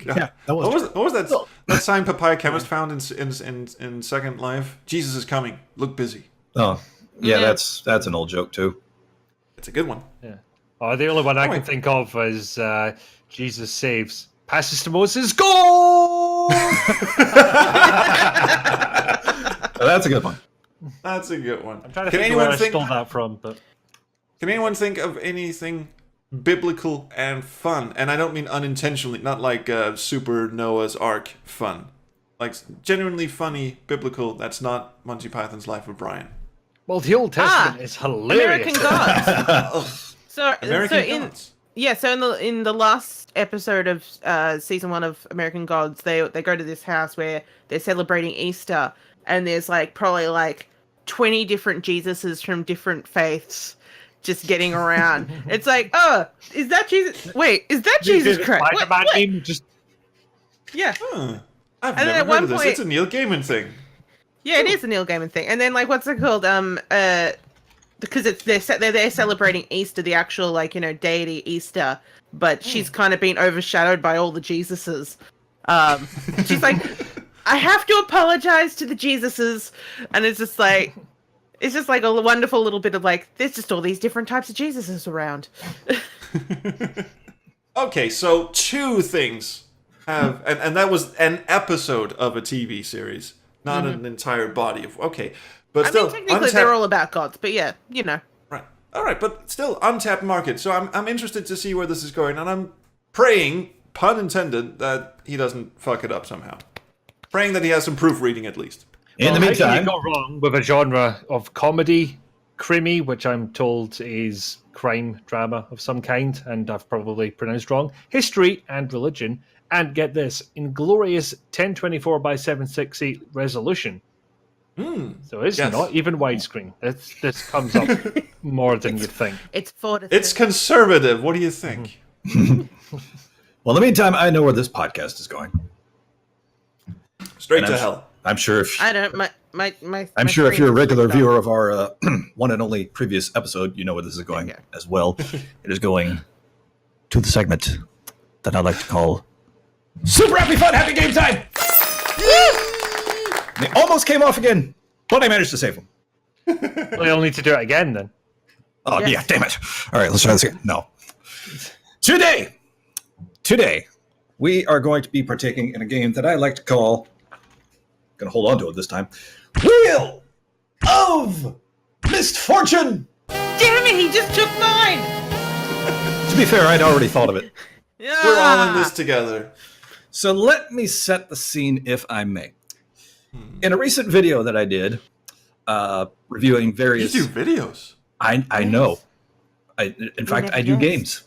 [SPEAKER 4] Yeah, that
[SPEAKER 2] What was that sign Papaya Chemist found in Second Life? Jesus is coming. Look busy.
[SPEAKER 4] Oh, yeah,
[SPEAKER 3] Yeah.
[SPEAKER 4] that's an old joke too.
[SPEAKER 2] It's a good one.
[SPEAKER 1] Yeah. Oh, the only one I can
[SPEAKER 2] Right.
[SPEAKER 1] think of is Jesus saves. Passes to Moses. Goal!
[SPEAKER 4] Oh, that's a good one.
[SPEAKER 2] That's a good one.
[SPEAKER 1] I'm trying to
[SPEAKER 2] Can
[SPEAKER 1] think where
[SPEAKER 2] anyone
[SPEAKER 1] I stole that from, but
[SPEAKER 2] Can anyone think of anything biblical and fun? And I don't mean unintentionally, not like Super Noah's Ark fun. Like genuinely funny biblical. That's not Monty Python's Life of Brian.
[SPEAKER 1] well, the Old Testament is hilarious.
[SPEAKER 3] American Gods.
[SPEAKER 2] Oh,
[SPEAKER 3] So
[SPEAKER 2] American Gods.
[SPEAKER 3] in the last episode of season 1 of American Gods, they go to this house where they're celebrating Easter, and there's probably 20 different Jesuses from different faiths just getting around. It's like, oh, is that Jesus? Wait, is that Jesus Christ? What?
[SPEAKER 1] Spider-Man name just
[SPEAKER 3] Yeah,
[SPEAKER 2] Huh. I've
[SPEAKER 3] And then
[SPEAKER 2] never
[SPEAKER 3] at
[SPEAKER 2] heard
[SPEAKER 3] one
[SPEAKER 2] of this.
[SPEAKER 3] point-
[SPEAKER 2] It's a Neil Gaiman thing.
[SPEAKER 3] yeah, it is a Neil Gaiman thing. And then what's it called? Because they're celebrating Easter, the actual deity Easter, but she's kind of been overshadowed by all the Jesuses. She's like, I have to apologize to the Jesuses, and it's just like a wonderful little bit of there's just all these different types of Jesuses around.
[SPEAKER 2] Okay, so two things have, and that was an episode of a TV series, not an entire body of. Okay, but
[SPEAKER 3] I
[SPEAKER 2] still,
[SPEAKER 3] mean, technically they're all about gods, but yeah,
[SPEAKER 2] right. All right, but still untapped market. So I'm interested to see where this is going, and I'm praying, pun intended, that he doesn't fuck it up somehow. Praying that he has some proofreading at least.
[SPEAKER 4] In the
[SPEAKER 1] How can
[SPEAKER 4] meantime,
[SPEAKER 1] you go wrong with a genre of comedy, crimi, which I'm told is crime drama of some kind, and I've probably pronounced wrong, history and religion, and get this, Inglorious 1024 by 768 resolution. So it's
[SPEAKER 2] Yes.
[SPEAKER 1] not even widescreen. This comes up more than you'd think.
[SPEAKER 3] it's 4 to
[SPEAKER 2] It's
[SPEAKER 3] 6.
[SPEAKER 2] conservative. What do you think?
[SPEAKER 4] well, in the meantime, I know where this podcast is going.
[SPEAKER 2] Straight
[SPEAKER 4] And
[SPEAKER 2] to
[SPEAKER 4] I'm
[SPEAKER 2] hell.
[SPEAKER 4] I'm sure if
[SPEAKER 3] I don't. My.
[SPEAKER 4] I'm sure if you're a
[SPEAKER 3] screen is
[SPEAKER 4] regular
[SPEAKER 3] switched
[SPEAKER 4] viewer
[SPEAKER 3] off.
[SPEAKER 4] of our one and only previous episode, you know where this is going
[SPEAKER 3] Okay.
[SPEAKER 4] as well. It is going to the segment that I like to call Super Happy Fun Happy Game Time. They almost came off again, but I managed to save them.
[SPEAKER 1] Well, you'll need to do it again then.
[SPEAKER 4] Oh,
[SPEAKER 3] Yes.
[SPEAKER 4] yeah, damn it. All right, let's try this again. No. Today, we are going to be partaking in a game that I like to call, going to hold on to it this time, Wheel of Misfortune.
[SPEAKER 3] Damn it! He just took mine.
[SPEAKER 4] To be fair, I'd already thought of it.
[SPEAKER 2] We're all in this together.
[SPEAKER 4] So let me set the scene, if I may. In a recent video that I did, reviewing
[SPEAKER 2] You
[SPEAKER 4] various...
[SPEAKER 2] do videos.
[SPEAKER 4] I know. In fact, I do
[SPEAKER 3] never
[SPEAKER 4] games.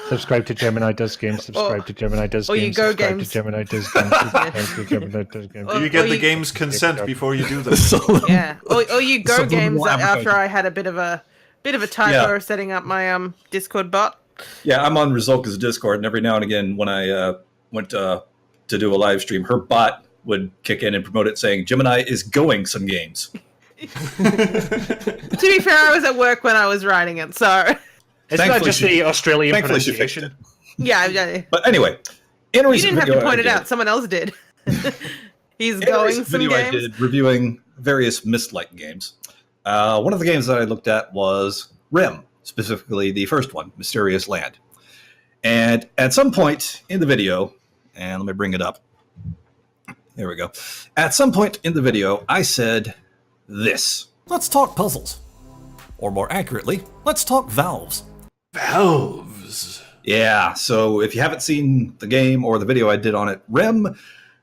[SPEAKER 1] Subscribe to Gemini Does Games. Subscribe to Gemini Does
[SPEAKER 3] or you
[SPEAKER 1] Games.
[SPEAKER 3] go
[SPEAKER 1] Subscribe
[SPEAKER 3] games.
[SPEAKER 1] to Gemini Does Games. Subscribe to Gemini Does Games.
[SPEAKER 2] Do you get
[SPEAKER 3] or
[SPEAKER 2] the
[SPEAKER 3] you-
[SPEAKER 2] game's consent before you do them?
[SPEAKER 3] Yeah. Or you go
[SPEAKER 4] Subliminal
[SPEAKER 3] games
[SPEAKER 4] advertising.
[SPEAKER 3] after I had a bit of a typo
[SPEAKER 4] Yeah.
[SPEAKER 3] of setting up my Discord bot.
[SPEAKER 4] Yeah, I'm on Resulka's Discord, and every now and again, when I went to do a live stream, her bot would kick in and promote it, saying Gemini is going some games.
[SPEAKER 3] To be fair, I was at work when I was writing it, so
[SPEAKER 1] It's not
[SPEAKER 4] Thankfully
[SPEAKER 1] just
[SPEAKER 4] she-
[SPEAKER 1] the Australian
[SPEAKER 4] Thankfully, she fixed
[SPEAKER 1] pronunciation.
[SPEAKER 4] it.
[SPEAKER 3] yeah.
[SPEAKER 4] But anyway, in a
[SPEAKER 3] You
[SPEAKER 4] recent
[SPEAKER 3] didn't have
[SPEAKER 4] video
[SPEAKER 3] to point
[SPEAKER 4] I
[SPEAKER 3] it
[SPEAKER 4] did-
[SPEAKER 3] out. Someone else did. He's
[SPEAKER 4] in a
[SPEAKER 3] going
[SPEAKER 4] recent
[SPEAKER 3] some
[SPEAKER 4] video I
[SPEAKER 3] games.
[SPEAKER 4] did reviewing various Mist-like games. One of the games that I looked at was Rim, specifically the first one, Mysterious Land. And at some point in the video, and let me bring it up. There we go. At some point in the video, I said this.
[SPEAKER 5] Let's talk puzzles. Or more accurately, let's talk valves.
[SPEAKER 2] Valves.
[SPEAKER 4] Yeah, so if you haven't seen the game or the video I did on it, Rim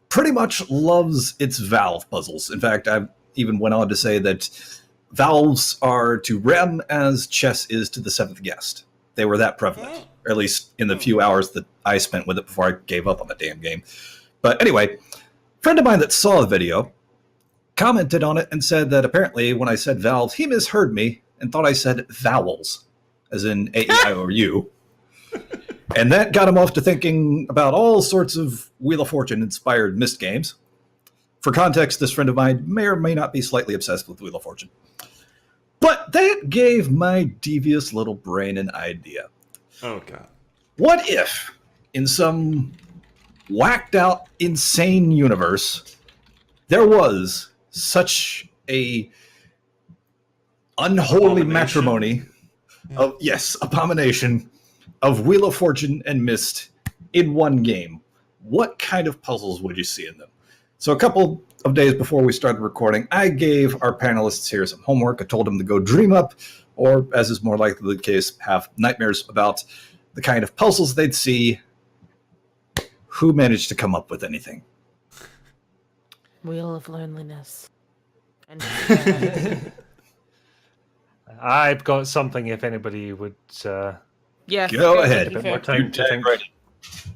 [SPEAKER 4] pretty much loves its valve puzzles. In fact, I even went on to say that valves are to Rim as chess is to the seventh guest. They were that prevalent, or at least in the few hours that I spent with it before I gave up on the damn game. But anyway, a friend of mine that saw the video commented on it and said that apparently when I said valve, he misheard me and thought I said vowels, as in A-E-I-O-U. And that got him off to thinking about all sorts of Wheel of Fortune-inspired Myst games. For context, this friend of mine may or may not be slightly obsessed with Wheel of Fortune. But that gave my devious little brain an idea.
[SPEAKER 2] Oh, God.
[SPEAKER 4] What if, in some whacked-out, insane universe, there was such a unholy matrimony of, yes, abomination, of Wheel of Fortune and Myst in one game? What kind of puzzles would you see in them? So a couple of days before we started recording, I gave our panelists here some homework. I told them to go dream up, or as is more likely the case, have nightmares about the kind of puzzles they'd see. Who managed to come up with anything?
[SPEAKER 3] Wheel of Loneliness. And
[SPEAKER 1] I've got something if anybody would...
[SPEAKER 3] yes,
[SPEAKER 4] Go ahead.
[SPEAKER 3] thank you,
[SPEAKER 1] More
[SPEAKER 3] fair.
[SPEAKER 1] time to think.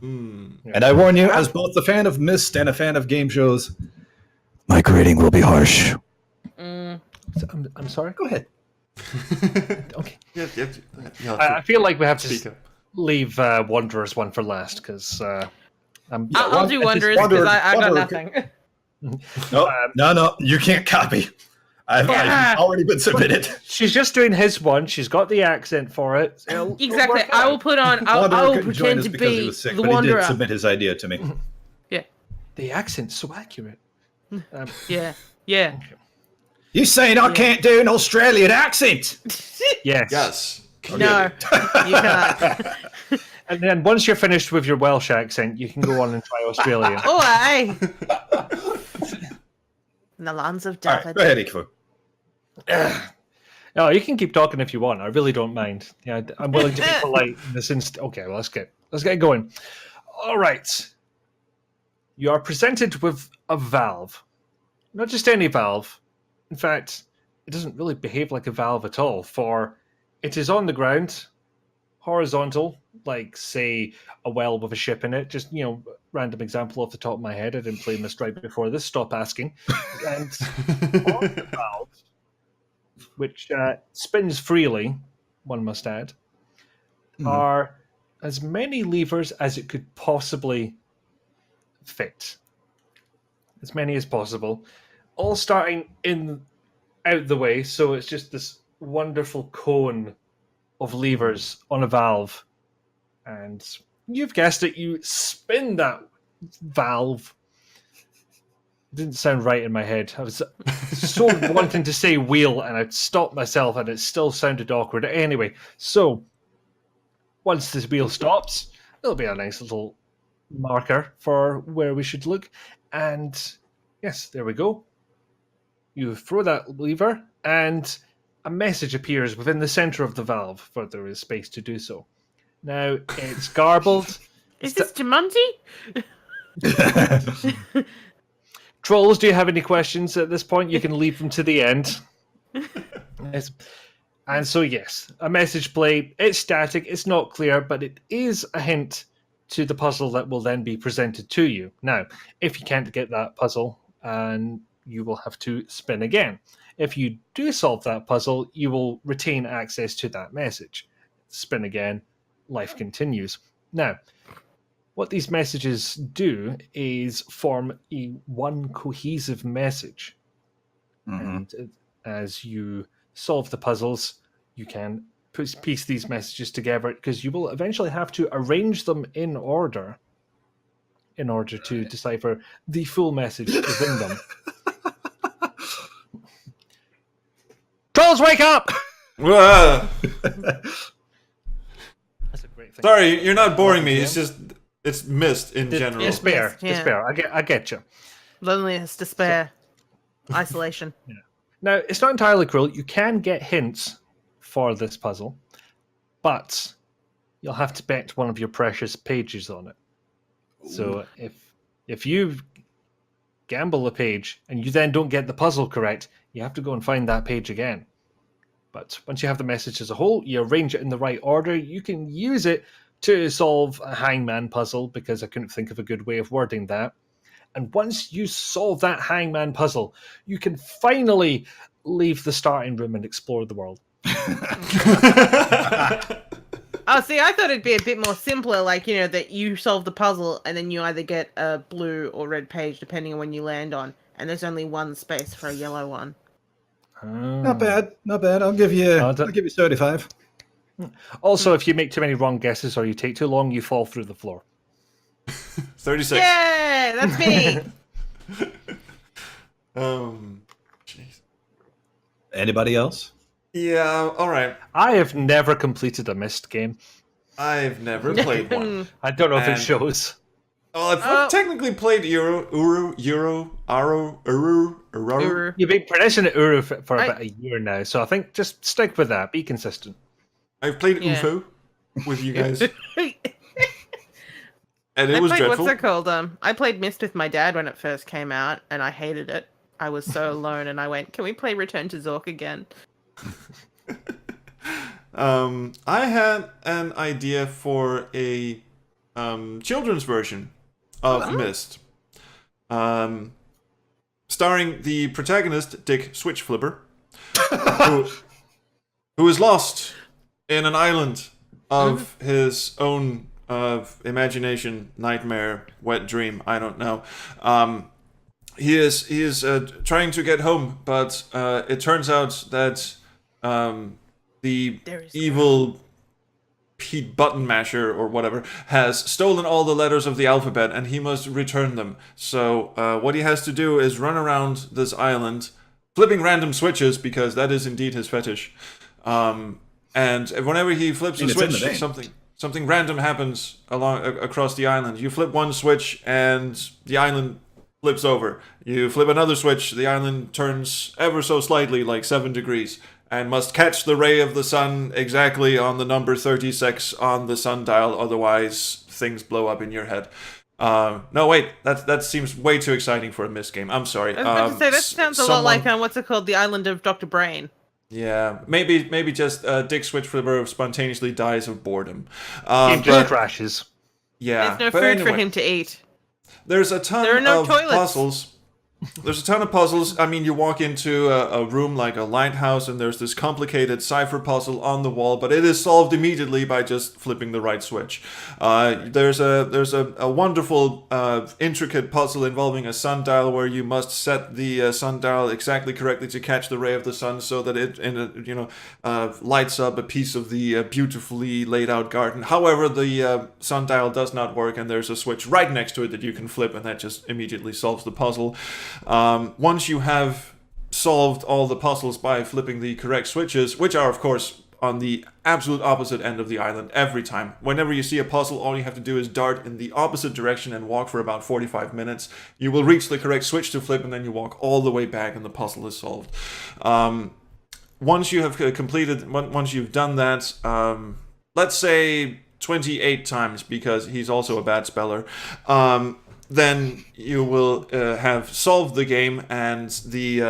[SPEAKER 4] And I warn you, as both a fan of Myst and a fan of game shows, my grading will be harsh.
[SPEAKER 3] Mm.
[SPEAKER 1] I'm sorry?
[SPEAKER 4] Go ahead.
[SPEAKER 1] Okay.
[SPEAKER 2] Yeah,
[SPEAKER 1] I feel like we have to
[SPEAKER 2] speak up.
[SPEAKER 1] leave Wanderers one for last, because
[SPEAKER 3] I'll do Wanderers because I got nothing.
[SPEAKER 4] No, you can't copy. I've already been submitted.
[SPEAKER 1] she's just doing his one. She's got the accent for it.
[SPEAKER 3] Exactly. I will put on. I will pretend to be
[SPEAKER 4] he was sick,
[SPEAKER 3] the
[SPEAKER 4] but he
[SPEAKER 3] Wanderer.
[SPEAKER 4] did submit his idea to me.
[SPEAKER 3] Yeah.
[SPEAKER 1] The accent's so accurate.
[SPEAKER 3] Yeah. Yeah.
[SPEAKER 4] You saying I can't do an Australian accent?
[SPEAKER 1] Yes.
[SPEAKER 2] Yes.
[SPEAKER 3] No, you can't.
[SPEAKER 1] And then once you're finished with your Welsh accent, you can go on and try Australian.
[SPEAKER 3] Oh, aye. In the lands of
[SPEAKER 4] All right,
[SPEAKER 3] David.
[SPEAKER 4] go ahead, IkiFoo.
[SPEAKER 1] No, you can keep talking if you want. I really don't mind. Yeah, I'm willing to be polite in this instant. Okay, well, let's get going. All right. You are presented with a valve. Not just any valve. In fact, it doesn't really behave like a valve at all, for it is on the ground, horizontal, like, say, a well with a ship in it. Just, random example off the top of my head. I didn't play Myst right before this. Stop asking. And on the valve, which spins freely, one must add, are as many levers as it could possibly fit. As many as possible. All starting out the way, so it's just this wonderful cone of levers on a valve. And you've guessed it, you spin that valve. It didn't sound right in my head. I was so wanting to say wheel, and I stopped myself, and it still sounded awkward. Anyway, so once this wheel stops, there'll be a nice little marker for where we should look. And yes, there we go. You throw that lever, and a message appears within the center of the valve, for there is space to do so. Now, it's garbled.
[SPEAKER 3] Is this Jumanji?
[SPEAKER 1] Troels, do you have any questions at this point? You can leave them to the end. Yes. And so, yes, a message played. It's static, it's not clear, but it is a hint to the puzzle that will then be presented to you. Now, if you can't get that puzzle, and you will have to spin again. If you do solve that puzzle, you will retain access to that message. Spin again, life continues. Now, what these messages do is form one cohesive message. And as you solve the puzzles, you can piece these messages together, because you will eventually have to arrange them in order to decipher the full message within them. Trolls, wake up!
[SPEAKER 2] Ah!
[SPEAKER 1] That's a great thing.
[SPEAKER 2] Sorry, you're not boring me. It's just it's mist in general.
[SPEAKER 1] Despair.
[SPEAKER 3] Yeah.
[SPEAKER 1] Despair. I get you.
[SPEAKER 3] Loneliness, despair, isolation.
[SPEAKER 1] Now, it's not entirely cruel. You can get hints for this puzzle, but you'll have to bet one of your precious pages on it. So if you gamble a page and you then don't get the puzzle correct, you have to go and find that page again. But once you have the message as a whole, you arrange it in the right order, you can use it to solve a hangman puzzle, because I couldn't think of a good way of wording that. And once you solve that hangman puzzle, you can finally leave the starting room and explore the world.
[SPEAKER 3] Oh, see, I thought it'd be a bit more simpler, like, you know, that you solve the puzzle and then you either get a blue or red page depending on when you land on, and there's only one space for a yellow one.
[SPEAKER 4] Not bad. I'll give you 75.
[SPEAKER 1] Also, if you make too many wrong guesses or you take too long, you fall through the floor.
[SPEAKER 2] 36.
[SPEAKER 3] Yay! That's me!
[SPEAKER 2] Jeez.
[SPEAKER 4] Anybody else?
[SPEAKER 2] Yeah, alright.
[SPEAKER 1] I have never completed a Myst game.
[SPEAKER 2] I've never played one.
[SPEAKER 1] I don't know if it
[SPEAKER 2] And-
[SPEAKER 1] shows.
[SPEAKER 2] Oh, I've technically played Uru.
[SPEAKER 1] You've been pronouncing it Uru for about a year now, so I think just stick with that. Be consistent.
[SPEAKER 2] I've played
[SPEAKER 3] Yeah.
[SPEAKER 2] UFO with you guys, and
[SPEAKER 3] I
[SPEAKER 2] it was
[SPEAKER 3] played,
[SPEAKER 2] dreadful.
[SPEAKER 3] what's it called? I played Myst with my dad when it first came out, and I hated it. I was so alone, and I went, "Can we play Return to Zork again?"
[SPEAKER 2] I had an idea for a children's version of Myst, starring the protagonist Dick Switchflipper, who is lost in an island of his own imagination, nightmare, wet dream. I don't know. He is trying to get home, but it turns out that the evil Pete Button Masher or whatever has stolen all the letters of the alphabet, and he must return them. So what he has to do is run around this island, flipping random switches, because that is indeed his fetish. And whenever he flips a switch, something random happens across the island. You flip one switch, and the island flips over. You flip another switch, the island turns ever so slightly, like 7 degrees, and must catch the ray of the sun exactly on the number 36 on the sundial, otherwise things blow up in your head. No, wait, that seems way too exciting for a Myst game. I'm sorry.
[SPEAKER 3] I was about to say, that sounds a lot like, what's it called? The Island of Dr. Brain.
[SPEAKER 2] Yeah, maybe just Dick Switchflipper spontaneously dies of boredom.
[SPEAKER 1] Game just crashes.
[SPEAKER 2] Yeah.
[SPEAKER 3] There's no food for him to eat.
[SPEAKER 2] There's a ton of puzzles. There's a ton of puzzles. I mean, you walk into a room like a lighthouse, and there's this complicated cipher puzzle on the wall, but it is solved immediately by just flipping the right switch. There's a wonderful, intricate puzzle involving a sundial where you must set the sundial exactly correctly to catch the ray of the sun, so that it lights up a piece of the beautifully laid out garden. However, the sundial does not work, and there's a switch right next to it that you can flip, and that just immediately solves the puzzle. Once you have solved all the puzzles by flipping the correct switches, which are of course on the absolute opposite end of the island every time. Whenever you see a puzzle, all you have to do is dart in the opposite direction and walk for about 45 minutes. You will reach the correct switch to flip, and then you walk all the way back and the puzzle is solved. Once you have once you've done that, let's say 28 times, because he's also a bad speller, then you will have solved the game, and the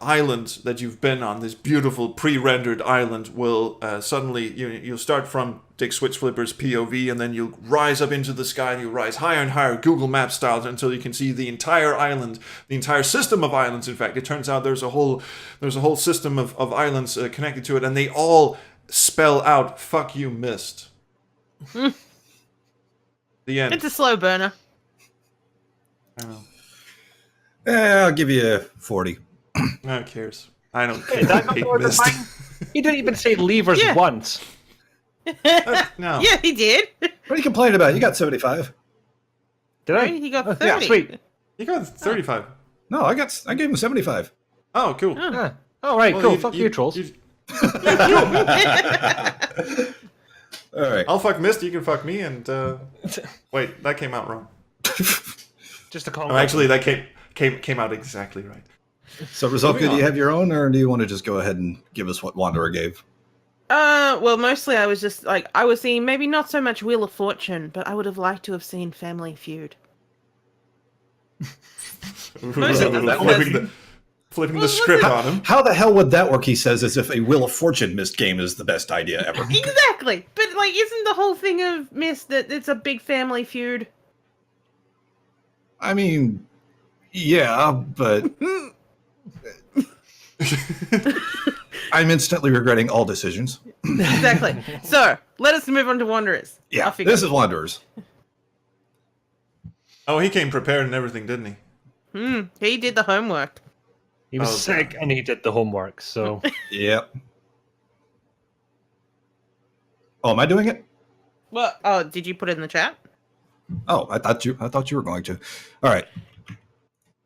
[SPEAKER 2] island that you've been on, this beautiful pre-rendered island, will suddenly, you'll start from Dick Switchflipper's POV, and then you'll rise up into the sky, and you'll rise higher and higher, Google Maps style, until you can see the entire island, the entire system of islands. In fact, it turns out there's a whole system of islands connected to it, and they all spell out "fuck you, Myst." The end.
[SPEAKER 3] It's a slow burner.
[SPEAKER 2] I don't know.
[SPEAKER 4] I'll give you 40.
[SPEAKER 2] Who cares? I don't
[SPEAKER 1] Hey, that got
[SPEAKER 2] hate
[SPEAKER 1] more than
[SPEAKER 2] Myst.
[SPEAKER 1] mine. He didn't even say levers
[SPEAKER 3] Yeah.
[SPEAKER 1] once.
[SPEAKER 2] No.
[SPEAKER 3] Yeah, he did.
[SPEAKER 4] What are you complaining about? You got 75.
[SPEAKER 1] Did I?
[SPEAKER 3] He got
[SPEAKER 1] Oh,
[SPEAKER 3] 30.
[SPEAKER 1] yeah, sweet.
[SPEAKER 2] You got 35.
[SPEAKER 4] No, I gave him 75.
[SPEAKER 2] Oh, cool.
[SPEAKER 1] Yeah. All right,
[SPEAKER 2] Well,
[SPEAKER 1] cool. Fuck you, trolls.
[SPEAKER 4] All right.
[SPEAKER 2] I'll fuck Mist, you can fuck me, and wait, that came out wrong.
[SPEAKER 1] Just a call.
[SPEAKER 2] Oh, actually, that came out exactly right.
[SPEAKER 4] So, Resulka, do you have your own, or do you want to just go ahead and give us what Wanderer gave?
[SPEAKER 3] Well, mostly I was just like, I was seeing maybe not so much Wheel of Fortune, but I would have liked to have seen Family Feud.
[SPEAKER 2] Flipping the script on him.
[SPEAKER 4] How the hell would that work? He says, as if a Wheel of Fortune Mist game is the best idea ever.
[SPEAKER 3] Exactly, but like, isn't the whole thing of Mist that it's a big family feud?
[SPEAKER 4] I mean, yeah, but I'm instantly regretting all decisions.
[SPEAKER 3] Exactly. So let us move on to Wanderers.
[SPEAKER 4] Yeah, this is Wanderers.
[SPEAKER 2] Oh, he came prepared and everything, didn't he?
[SPEAKER 3] He did the homework.
[SPEAKER 1] He was sick and he did the homework, so...
[SPEAKER 4] Yep. Oh, am I doing it?
[SPEAKER 3] Well, oh, did you put it in the chat?
[SPEAKER 4] Oh, I thought you were going to. All right.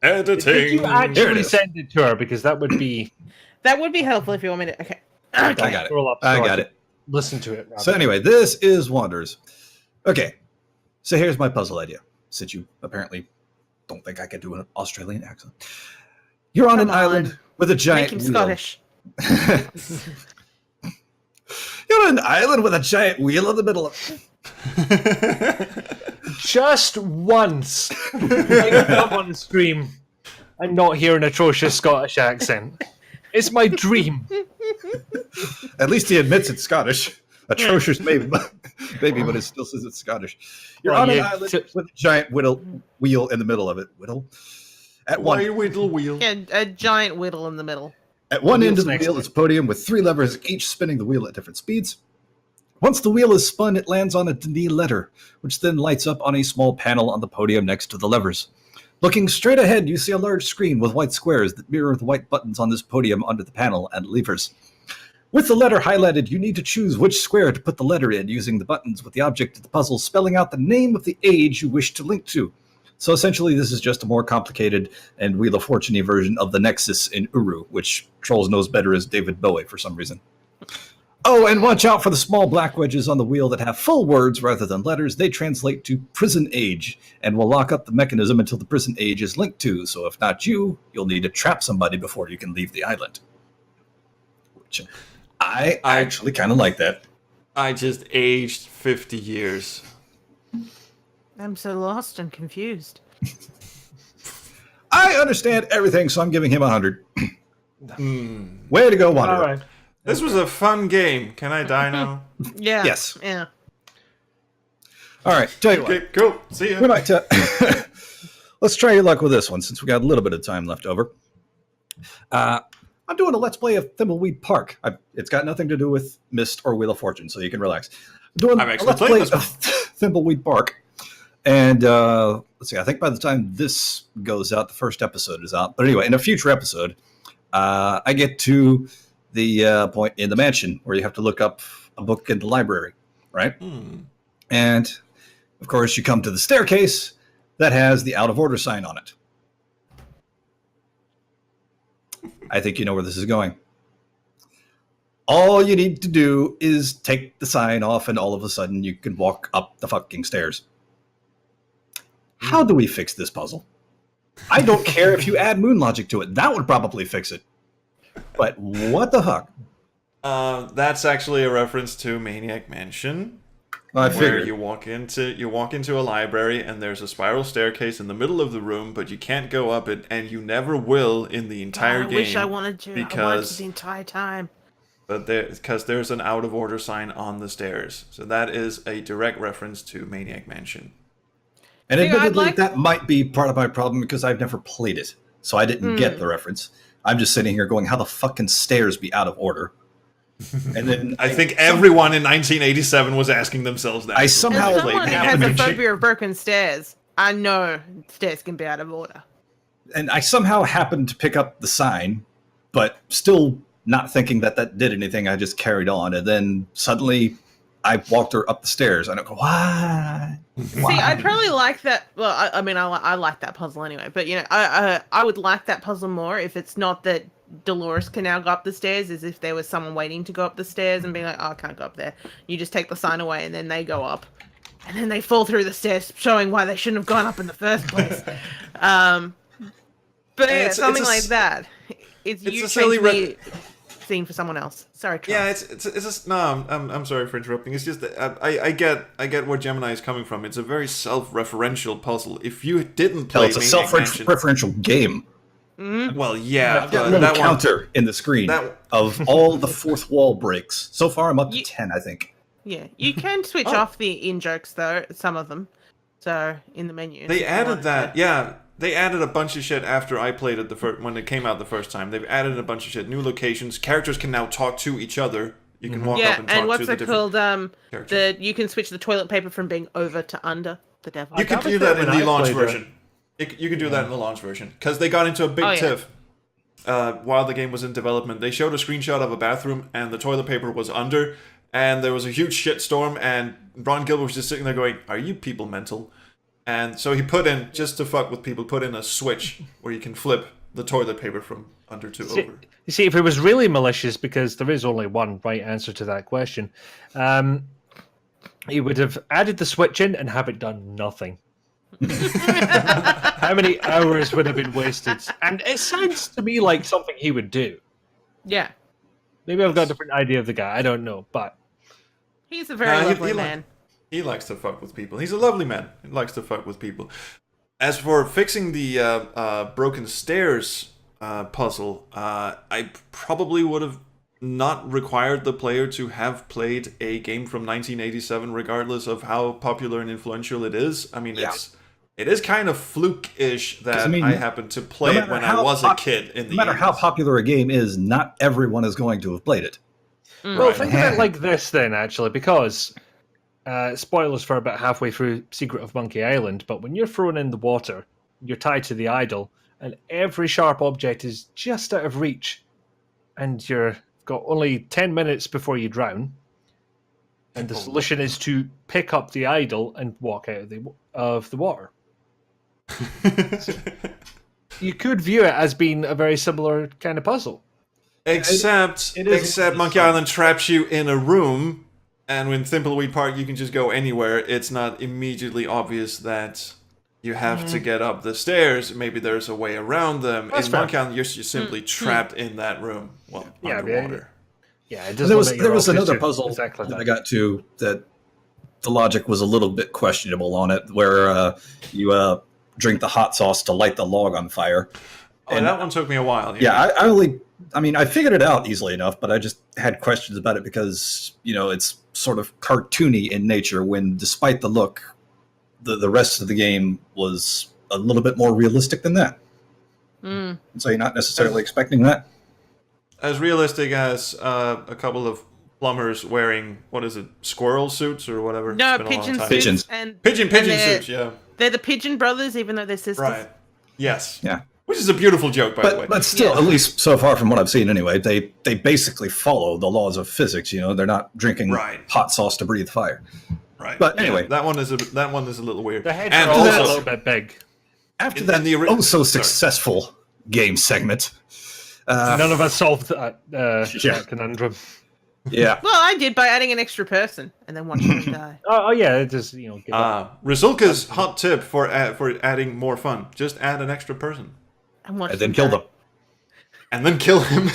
[SPEAKER 2] Editing.
[SPEAKER 1] Did you
[SPEAKER 4] There it
[SPEAKER 1] actually
[SPEAKER 4] is.
[SPEAKER 1] send it to her? Because that would be...
[SPEAKER 3] That would be helpful if you want me to... Okay.
[SPEAKER 4] I got it.
[SPEAKER 1] Scroll up
[SPEAKER 4] I
[SPEAKER 1] so
[SPEAKER 4] got
[SPEAKER 1] can
[SPEAKER 4] it.
[SPEAKER 1] Listen to it. Rather.
[SPEAKER 4] So anyway, this is Wanderers. Okay, so here's my puzzle idea. Since you apparently don't think I could do an Australian accent. You're on an island with a giant
[SPEAKER 3] Make him
[SPEAKER 4] wheel.
[SPEAKER 3] Scottish.
[SPEAKER 4] You're on an island with a giant wheel in the middle of
[SPEAKER 1] Just once, I don't want to scream and not hear an atrocious Scottish accent. It's my dream.
[SPEAKER 4] At least he admits it's Scottish. Atrocious, maybe, but it still says it's Scottish. You're
[SPEAKER 1] Well,
[SPEAKER 4] on an
[SPEAKER 1] yeah,
[SPEAKER 4] island with a giant wheel in the middle of it. Whittle. At one
[SPEAKER 2] Whittle wheel.
[SPEAKER 3] Yeah, a giant whittle in the middle.
[SPEAKER 4] At one end
[SPEAKER 1] wheel's
[SPEAKER 4] of the
[SPEAKER 1] next
[SPEAKER 4] wheel
[SPEAKER 1] to
[SPEAKER 4] is a podium with 3 levers, each spinning the wheel at different speeds. Once the wheel is spun, it lands on a D letter, which then lights up on a small panel on the podium next to the levers. Looking straight ahead, you see a large screen with white squares that mirror the white buttons on this podium under the panel and levers. With the letter highlighted, you need to choose which square to put the letter in using the buttons with the object of the puzzle spelling out the name of the age you wish to link to. So essentially, this is just a more complicated and Wheel of Fortune-y version of the Nexus in Uru, which Troels knows better as David Bowie for some reason. Oh, and watch out for the small black wedges on the wheel that have full words rather than letters. They translate to prison age and will lock up the mechanism until the prison age is linked to. So if not you, you'll need to trap somebody before you can leave the island. Which I actually kind of like that.
[SPEAKER 2] I just aged 50 years.
[SPEAKER 3] I'm so lost and confused.
[SPEAKER 4] I understand everything, so I'm giving him 100. Way to go, Wanderer.
[SPEAKER 1] All right.
[SPEAKER 2] This was a fun game. Can I die now?
[SPEAKER 3] Yeah.
[SPEAKER 4] Yes.
[SPEAKER 3] Yeah.
[SPEAKER 4] All right, tell you what.
[SPEAKER 2] Okay, cool. See ya.
[SPEAKER 4] We might let's try your luck with this one since we got a little bit of time left over. I'm doing a Let's Play of Thimbleweed Park. It's got nothing to do with Mist or Wheel of Fortune, so you can relax. I'm doing
[SPEAKER 2] I've
[SPEAKER 4] a
[SPEAKER 2] actually
[SPEAKER 4] Let's
[SPEAKER 2] played
[SPEAKER 4] Play
[SPEAKER 2] this
[SPEAKER 4] of Thimbleweed Park. And let's see, I think by the time this goes out, the first episode is out. But anyway, in a future episode, I get to the point in the mansion where you have to look up a book in the library, right? And, of course, you come to the staircase that has the out of order sign on it. I think you know where this is going. All you need to do is take the sign off, and all of a sudden you can walk up the fucking stairs. How do we fix this puzzle? I don't care if you add moon logic to it. That would probably fix it. But what the fuck?
[SPEAKER 2] That's actually a reference to Maniac Mansion.
[SPEAKER 4] I
[SPEAKER 2] Where
[SPEAKER 4] figured.
[SPEAKER 2] you walk into a library and there's a spiral staircase in the middle of the room, but you can't go up it, and you never will in the entire
[SPEAKER 3] I
[SPEAKER 2] game.
[SPEAKER 3] wish I wanted to. I wanted
[SPEAKER 2] because
[SPEAKER 3] to the entire time.
[SPEAKER 2] but there's an out of order sign on the stairs. So that is a direct reference to Maniac Mansion.
[SPEAKER 4] And
[SPEAKER 3] I'd
[SPEAKER 4] admittedly,
[SPEAKER 3] like-
[SPEAKER 4] that might be part of my problem because I've never played it. So I didn't get the reference. I'm just sitting here going, how the fucking stairs be out of order? And then
[SPEAKER 2] I think everyone in 1987 was asking themselves that.
[SPEAKER 4] I somehow
[SPEAKER 3] As someone who has a
[SPEAKER 4] happened,
[SPEAKER 3] phobia of broken stairs, I know stairs can be out of order.
[SPEAKER 4] and I somehow happened to pick up the sign, but still not thinking that did anything. I just carried on, and then suddenly I walked her up the stairs. I don't go, why?
[SPEAKER 3] See, I'd probably like that. Well, I like that puzzle anyway. But I would like that puzzle more if it's not that Dolores can now go up the stairs, as if there was someone waiting to go up the stairs and being like, oh, I can't go up there. You just take the sign away and then they go up. And then they fall through the stairs, showing why they shouldn't have gone up in the first place. But yeah, something like that. It's you
[SPEAKER 2] a silly
[SPEAKER 3] the scene for someone else. Sorry, Troels.
[SPEAKER 2] Yeah, it's just no. I'm sorry for interrupting. It's just that I get where Gemini is coming from. It's a very self-referential puzzle. If you didn't play,
[SPEAKER 4] it's a self-referential game.
[SPEAKER 2] Well, yeah,
[SPEAKER 4] that counter in the screen of all the fourth wall breaks. So far, I'm up to 10, I think.
[SPEAKER 3] Yeah, you can switch off the in-jokes, though, some of them. So, in the menu.
[SPEAKER 2] They added that, yeah. They added a bunch of shit after I played it when it came out the first time. They've added a bunch of shit. New locations. Characters can now talk to each other. You can walk up and talk to the different characters.
[SPEAKER 3] You can switch the toilet paper from being over to under the devil.
[SPEAKER 2] You can do that in the launch version. You can do that in the launch version. Because they got into a big tiff while the game was in development. They showed a screenshot of a bathroom and the toilet paper was under. And there was a huge shitstorm, and Ron Gilbert was just sitting there going, are you people mental? And so he put in, just to fuck with people, put in a switch where you can flip the toilet paper from under to over.
[SPEAKER 1] You see, if it was really malicious, because there is only one right answer to that question, he would have added the switch in and have it done nothing. How many hours would have been wasted? And it sounds to me like something he would do.
[SPEAKER 3] Yeah.
[SPEAKER 1] Maybe I've got a different idea of the guy. I don't know, but
[SPEAKER 3] he's a very lovely man.
[SPEAKER 2] He likes to fuck with people. He's a lovely man. He likes to fuck with people. As for fixing the broken stairs puzzle, I probably would have not required the player to have played a game from 1987, regardless of how popular and influential it is. I mean, it is kind of fluke-ish that I happened to play it when I was a kid. No
[SPEAKER 4] matter how popular a game is, not everyone is going to have played it.
[SPEAKER 1] Well, think of it like this then, actually, because spoilers for about halfway through Secret of Monkey Island, but when you're thrown in the water, you're tied to the idol, and every sharp object is just out of reach, and you've got only 10 minutes before you drown, and the solution is to pick up the idol and walk out of the water. So you could view it as being a very similar kind of puzzle.
[SPEAKER 2] Except Monkey Island traps you in a room, and in Thimbleweed Park you can just go anywhere. It's not immediately obvious that you have to get up the stairs. Maybe there's a way around them. In Monkey Island, you're simply trapped in that room. Well, underwater.
[SPEAKER 1] Yeah,
[SPEAKER 4] there was another puzzle that I got to that the logic was a little bit questionable on it, where you drink the hot sauce to light the log on fire.
[SPEAKER 2] And that one took me a while.
[SPEAKER 4] Yeah, I figured it out easily enough, but I just had questions about it because, it's sort of cartoony in nature when, despite the look, the rest of the game was a little bit more realistic than that. And so you're not necessarily expecting that.
[SPEAKER 2] As realistic as a couple of plumbers wearing, squirrel suits or whatever?
[SPEAKER 3] No, pigeon suits.
[SPEAKER 4] Pigeons.
[SPEAKER 2] Pigeon suits, yeah.
[SPEAKER 3] They're the Pigeon Brothers, even though they're sisters.
[SPEAKER 2] Right. Yes.
[SPEAKER 4] Yeah.
[SPEAKER 2] Which is a beautiful joke, by the way.
[SPEAKER 4] But still, at least so far from what I've seen anyway, they basically follow the laws of physics. They're not drinking hot sauce to breathe fire.
[SPEAKER 2] Right.
[SPEAKER 4] But anyway,
[SPEAKER 2] that one is a little weird.
[SPEAKER 1] The heads are also a little bit big.
[SPEAKER 4] After that successful game segment,
[SPEAKER 1] none of us solved that conundrum.
[SPEAKER 4] Yeah.
[SPEAKER 3] Well, I did by adding an extra person and then watching them die.
[SPEAKER 1] Oh yeah, it just
[SPEAKER 2] Resulka's hot tip for adding more fun: just add an extra person,
[SPEAKER 3] and
[SPEAKER 4] then kill them,
[SPEAKER 2] and then kill him.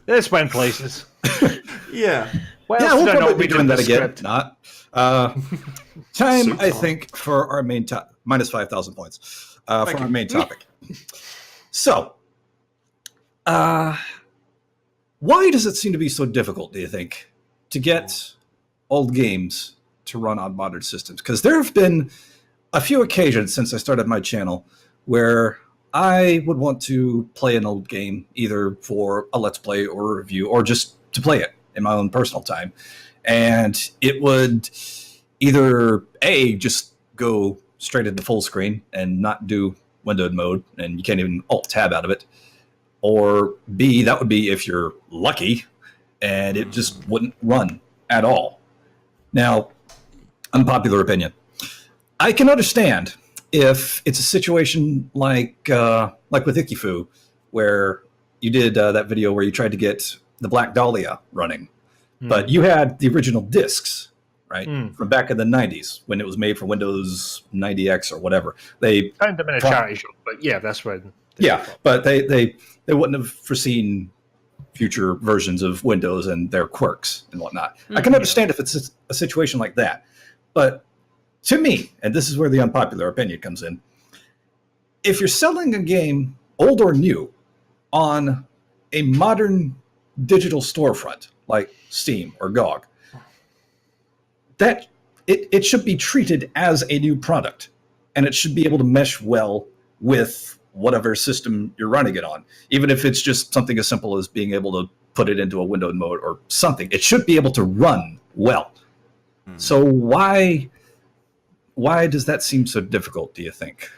[SPEAKER 1] This went places.
[SPEAKER 2] Yeah.
[SPEAKER 4] We'll probably be doing that again. Not. Time, I think, for our main topic. Minus 5,000 points for our main topic. So, why does it seem to be so difficult, do you think, to get old games to run on modern systems? Because there have been a few occasions since I started my channel where I would want to play an old game, either for a Let's Play or a review, or just to play it in my own personal time. And it would either, A, just go straight into full screen and not do windowed mode, and you can't even Alt-Tab out of it. Or B, that would be if you're lucky, and it just wouldn't run at all. Now, unpopular opinion. I can understand if it's a situation like with IkiFoo, where you did that video where you tried to get the Black Dahlia running, but you had the original discs, right, from back in the 90s when it was made for Windows 90X or whatever. They
[SPEAKER 1] found them in a charity shop, but yeah, that's when.
[SPEAKER 4] But they wouldn't have foreseen future versions of Windows and their quirks and whatnot. I can understand if it's a situation like that, but to me, and this is where the unpopular opinion comes in, if you're selling a game, old or new, on a modern digital storefront like Steam or GOG, that it should be treated as a new product, and it should be able to mesh well with whatever system you're running it on, even if it's just something as simple as being able to put it into a windowed mode or something. It should be able to run well. So why does that seem so difficult, do you think?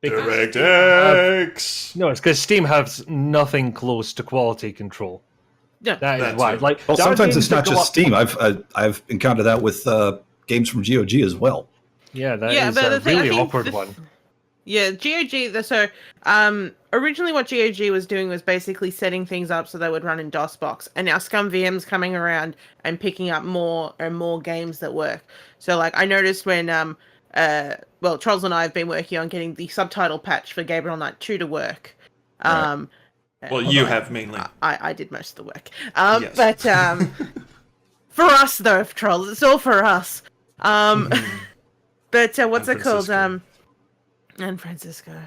[SPEAKER 2] DirectX.
[SPEAKER 1] No, it's because Steam has nothing close to quality control.
[SPEAKER 3] Yeah,
[SPEAKER 1] That is why. Like,
[SPEAKER 4] Well,
[SPEAKER 1] there are
[SPEAKER 4] sometimes
[SPEAKER 1] games
[SPEAKER 4] it's not
[SPEAKER 1] that go
[SPEAKER 4] just
[SPEAKER 1] up-
[SPEAKER 4] Steam. I've encountered that with games from GOG as well.
[SPEAKER 1] Yeah, that
[SPEAKER 3] Yeah,
[SPEAKER 1] is
[SPEAKER 3] but
[SPEAKER 1] a
[SPEAKER 3] the thing- I
[SPEAKER 1] really
[SPEAKER 3] think
[SPEAKER 1] awkward
[SPEAKER 3] this-
[SPEAKER 1] one.
[SPEAKER 3] Yeah, GOG. So, originally what GOG was doing was basically setting things up so they would run in DOSBox, and now ScumVM's coming around and picking up more and more games that work. So, like, I noticed when Troels and I have been working on getting the subtitle patch for Gabriel Knight 2 to work.
[SPEAKER 2] Well, you have mainly.
[SPEAKER 3] I did most of the work.
[SPEAKER 2] Yes.
[SPEAKER 3] But for us though, Troels, it's all for us. But what's
[SPEAKER 2] And
[SPEAKER 3] it called?
[SPEAKER 2] Francisco.
[SPEAKER 3] And Francisco.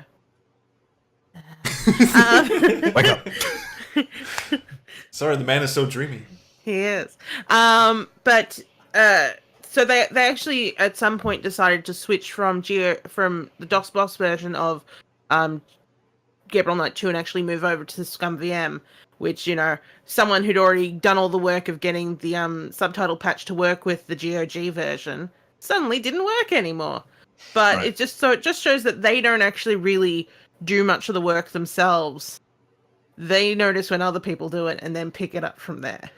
[SPEAKER 4] Wake up.
[SPEAKER 2] Sorry, the man is so dreamy.
[SPEAKER 3] He is. So they actually at some point decided to switch from the DOSBox version of Gabriel Knight 2 and actually move over to the ScumVM, which, you know, someone who'd already done all the work of getting the subtitle patch to work with the GOG version suddenly didn't work anymore. But
[SPEAKER 4] Right.
[SPEAKER 3] it just shows that they don't actually really do much of the work themselves. They notice when other people do it and then pick it up from there.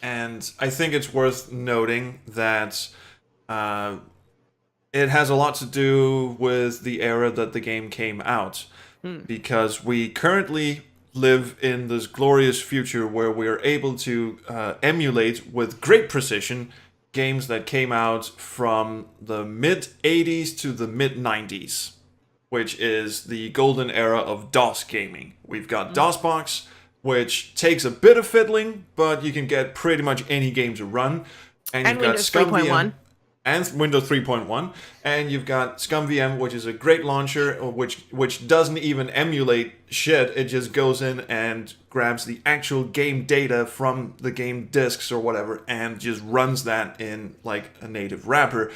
[SPEAKER 2] And I think it's worth noting that it has a lot to do with the era that the game came out. Because we currently live in this glorious future where we are able to emulate with great precision games that came out from the mid-80s to the mid-90s, which is the golden era of DOS gaming. We've got DOSBox, which takes a bit of fiddling, but you can get pretty much any game to run. And you've got
[SPEAKER 3] Windows 3.1.
[SPEAKER 2] and Windows 3.1, and you've got ScumVM, which is a great launcher, which doesn't even emulate shit. It just goes in and grabs the actual game data from the game disks or whatever, and just runs that in like a native wrapper.